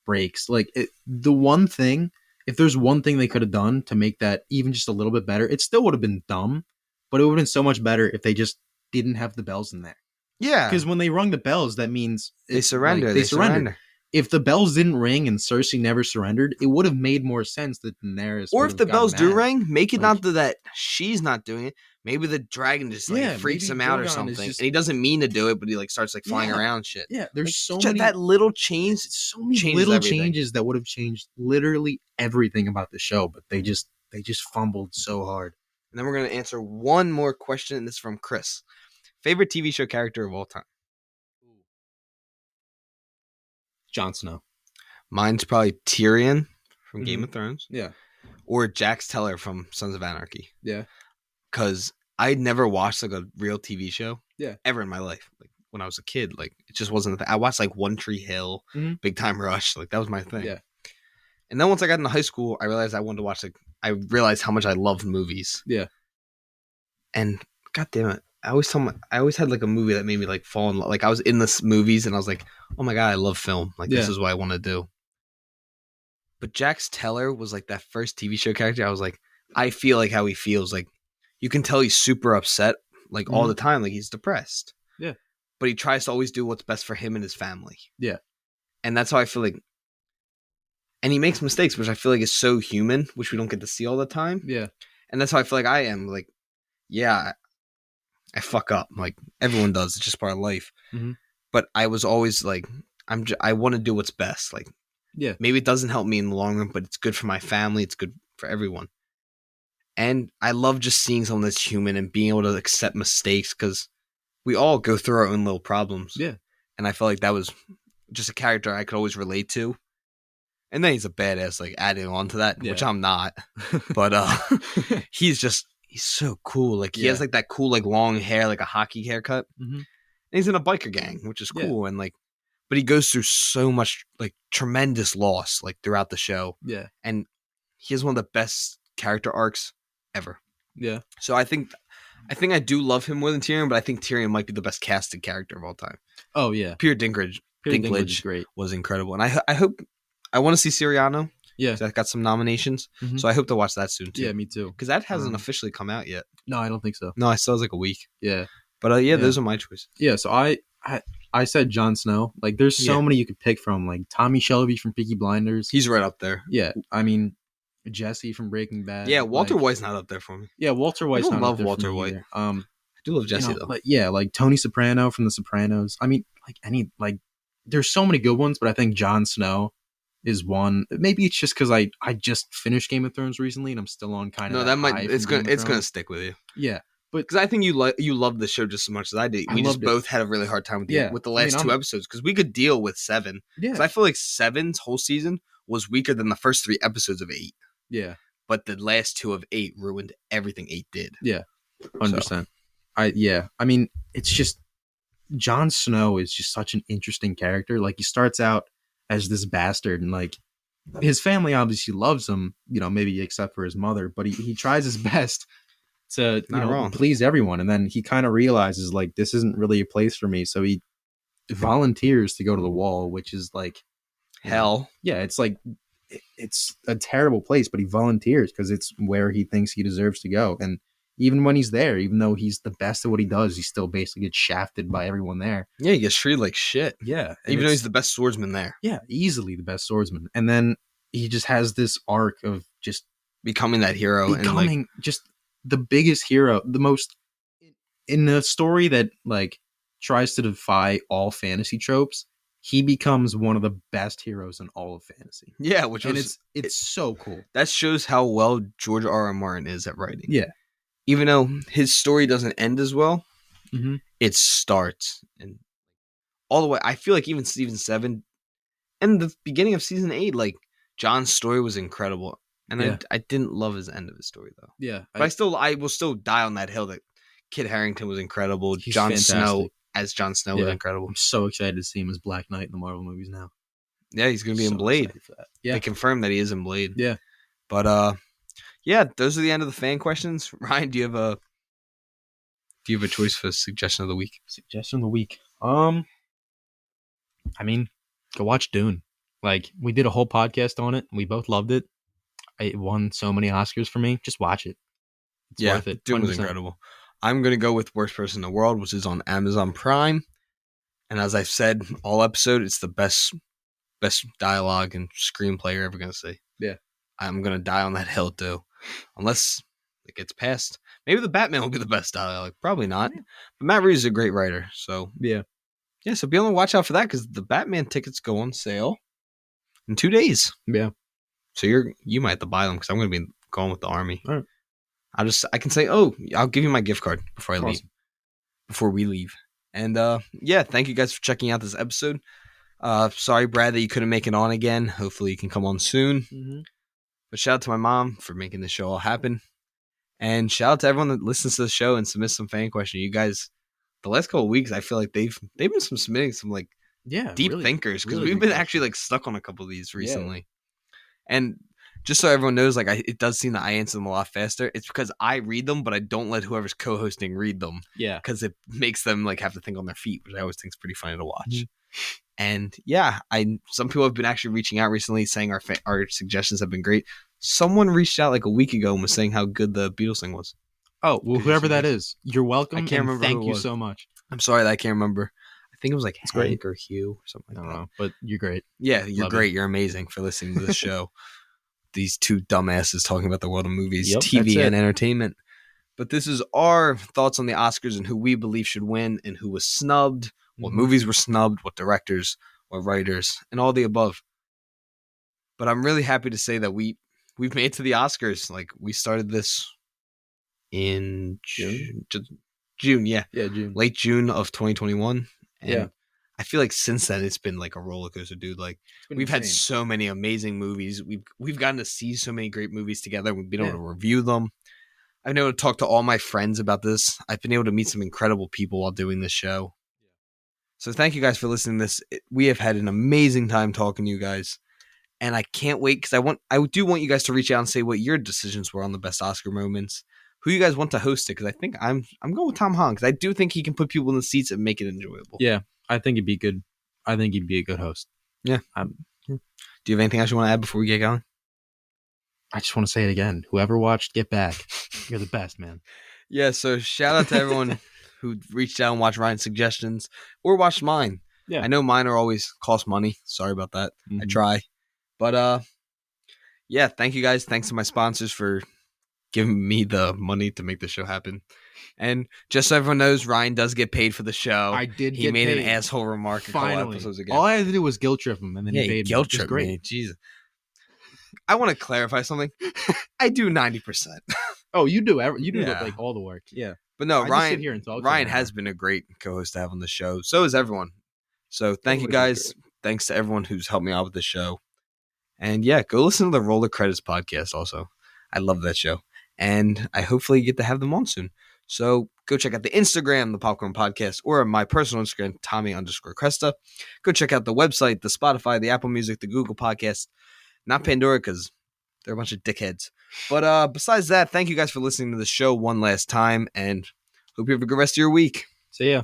breaks. Like the one thing, if there's one thing they could have done to make that even just a little bit better, it still would have been dumb, but it would have been so much better if they just didn't have the bells in there. Yeah, because when they rung the bells, that means they surrender. Like, they surrender. If the bells didn't ring and Cersei never surrendered, it would have made more sense that Daenerys. Or if the bells do ring, make it not that she's not doing it. Maybe the dragon just freaks him out or something, and he doesn't mean to do it, but he like starts like flying around shit. Yeah, there's so many that little change. So many little changes that would have changed literally everything about the show, but they just fumbled so hard. And then we're gonna answer one more question, and this is from Chris. Favorite TV show character of all time? Jon Snow. Mine's probably Tyrion from Game of Thrones. Yeah. Or Jax Teller from Sons of Anarchy. Yeah. Because I'd never watched like a real TV show. Yeah. Ever in my life. Like when I was a kid, like it just wasn't a thing. I watched like One Tree Hill, Big Time Rush. Like that was my thing. Yeah. And then once I got into high school, I realized I wanted to watch I realized how much I love movies. Yeah. And god damn it. I always had like a movie that made me like fall in love. Like I was in the movies and I was like, oh my god, I love film. Like this is what I want to do. But Jax Teller was like that first TV show character. I was like, I feel like how he feels. Like you can tell he's super upset like all the time. Like he's depressed. Yeah. But he tries to always do what's best for him and his family. Yeah. And that's how I feel like. And he makes mistakes, which I feel like is so human, which we don't get to see all the time. Yeah. And that's how I feel like I am. Like, yeah, I fuck up. Like everyone does. It's just part of life. Mm-hmm. But I was always like, I want to do what's best. Like, yeah, maybe it doesn't help me in the long run, but it's good for my family. It's good for everyone. And I love just seeing someone that's human and being able to accept mistakes because we all go through our own little problems. Yeah. And I felt like that was just a character I could always relate to. And then he's a badass, like adding on to that, which I'm not. But he's so cool. Like he has like that cool, like long hair, like a hockey haircut. Mm-hmm. And he's in a biker gang, which is cool. And like, but he goes through so much like tremendous loss, like throughout the show. Yeah. And he has one of the best character arcs ever. Yeah. So I think I do love him more than Tyrion, but I think Tyrion might be the best casted character of all time. Oh yeah. Peter Dinklage is great. Was incredible. And I hope I want to see Siriano. Yeah. So that got some nominations. Mhm. So I hope to watch that soon too. Yeah, me too. Because that hasn't officially come out yet. No, I don't think so. No, I still has like a week. Yeah. But Yeah. those are my choices. Yeah, so I said Jon Snow. Like, there's so many you could pick from. Like Tommy Shelby from Peaky Blinders. He's right up there. Yeah, I mean Jesse from Breaking Bad. Yeah, Walter like, White's not up there for me. Yeah, Walter White's I don't not love up there Walter for me White. either. I do love Jesse though. But yeah, like Tony Soprano from The Sopranos. I mean, there's so many good ones, but I think Jon Snow is one. Maybe it's just because I just finished Game of Thrones recently and I'm still on kind of No, that might it's gonna stick with you. Yeah, but because I think you love the show just as much as I did. We just both had a really hard time with the last 2 episodes because we could deal with 7. Yeah, because I feel like 7's whole season was weaker than the first 3 episodes of 8. Yeah, but the last 2 of 8 ruined everything 8 did. Yeah, 100%. I mean, it's just Jon Snow is just such an interesting character. Like, he starts out as this bastard, and like his strong obviously loves him, maybe except for his mother, but he tries his best to please everyone, and then he kind of realizes like this isn't really a place for me, so he volunteers to go to the Wall, which is like hell. It's like it's a terrible place, but he volunteers because it's where he thinks he deserves to go. And even when he's there, even though he's the best at what he does, he still basically gets shafted by everyone there. Yeah, he gets treated like shit. Yeah, even though he's the best swordsman there. Yeah, easily the best swordsman. And then he just has this arc of just becoming that hero, and just the biggest hero, the most in a story that like tries to defy all fantasy tropes. He becomes one of the best heroes in all of fantasy. Yeah, it's so cool. That shows how well George R.R. Martin is at writing. Yeah, even though his story doesn't end as well, mm-hmm. It starts and all the way. I feel like even season 7 and the beginning of season 8, like John's story was incredible, and I didn't love his end of his story though. Yeah, but I will still die on that hill that Kit Harington was incredible. He's Jon fantastic. Snow as Jon Snow was incredible. I'm so excited to see him as Black Knight in the Marvel movies now. Yeah, he's going to be in Blade. For that. Yeah, they confirmed that he is in Blade. Yeah, but those are the end of the fan questions. Ryan, do you have a choice for suggestion of the week? Suggestion of the week. I mean, go watch Dune. Like, we did a whole podcast on it. We both loved it. It won so many Oscars for me. Just watch it. It's worth it. Dune was incredible. I'm going to go with Worst Person in the World, which is on Amazon Prime. And as I've said all episode, it's the best dialogue and screenplay you're ever going to see. Yeah. I'm going to die on that hill, too. Unless it gets past. Maybe the Batman will be the best dialogue. Probably not. Yeah. But Matt Reeves is a great writer. So, yeah. Yeah, so be on the watch out for that because the Batman tickets go on sale in 2 days. Yeah. So you might have to buy them because I'm going to be going with the army. All right. I can say, I'll give you my gift card before I leave. Before we leave. And thank you guys for checking out this episode. Sorry, Brad, that you couldn't make it on again. Hopefully you can come on soon. Mm-hmm. But shout out to my mom for making this show all happen. And shout out to everyone that listens to the show and submits some fan questions. You guys, the last couple of weeks, I feel like they've been submitting some like deep thinkers because we've been actually like stuck on a couple of these recently. Yeah. And just so everyone knows, like it does seem that I answer them a lot faster. It's because I read them, but I don't let whoever's co-hosting read them. Yeah, because it makes them like have to think on their feet, which I always think is pretty funny to watch. Mm-hmm. And some people have been actually reaching out recently, saying our suggestions have been great. Someone reached out like a week ago and was saying how good the Beatles thing was. Oh, well, whoever that is, you're welcome. I can't remember. Thank you so much. I'm sorry that I can't remember. I think it was like Hank or Hugh or something like that. I don't know, but you're great. Yeah, you're great. You're amazing for listening to this show. These two dumbasses talking about the world of movies, TV, and entertainment. But this is our thoughts on the Oscars and who we believe should win and who was snubbed, what movies were snubbed, what directors, what writers, and all the above. But I'm really happy to say that we've made it to the Oscars. Like, we started this in June. June, yeah. Yeah, June. Late June of 2021. And yeah. I feel like since then it's been like a roller coaster, dude. Like we've had so many amazing movies. We've gotten to see so many great movies together. We've been able to review them. I've been able to talk to all my friends about this. I've been able to meet some incredible people while doing this show. So thank you guys for listening to this. We have had an amazing time talking to you guys. And I can't wait because I do want you guys to reach out and say what your decisions were on the best Oscar moments. Who you guys want to host it? Because I think I'm going with Tom Hanks. I do think he can put people in the seats and make it enjoyable. Yeah, I think he'd be good. I think he'd be a good host. Yeah. Do you have anything else you want to add before we get going? I just want to say it again. Whoever watched, get back. You're the best, man. Yeah, so shout out to everyone who reached out and watched Ryan's suggestions or watched mine. Yeah. I know mine are always cost money. Sorry about that. I try. But yeah, thank you guys. Thanks to my sponsors for giving me the money to make the show happen. And just so everyone knows, Ryan does get paid for the show. I did He get made paid. an asshole remark a couple Finally. episodes ago. All I had to do was guilt trip him, and then Yeah, he paid guilt me. It was trip great. me. Jesus. I want to clarify something. I do 90%. Oh, you do. You do Yeah. like all the work. Yeah. But no, I just Ryan sit here and talk to Ryan him. has been a great co-host to have on the show. So is everyone. So thank you Everybody's guys. Thanks to everyone who's helped me out with the show. And yeah, go listen to the Roller Credits podcast also. I love that show. And I hopefully get to have them on soon. So go check out the Instagram, the Popcorn Podcast, or my personal Instagram, Tommy_Cresta. Go check out the website, the Spotify, the Apple Music, the Google Podcast. Not Pandora because they're a bunch of dickheads. But besides that, thank you guys for listening to the show one last time. And hope you have a good rest of your week. See ya.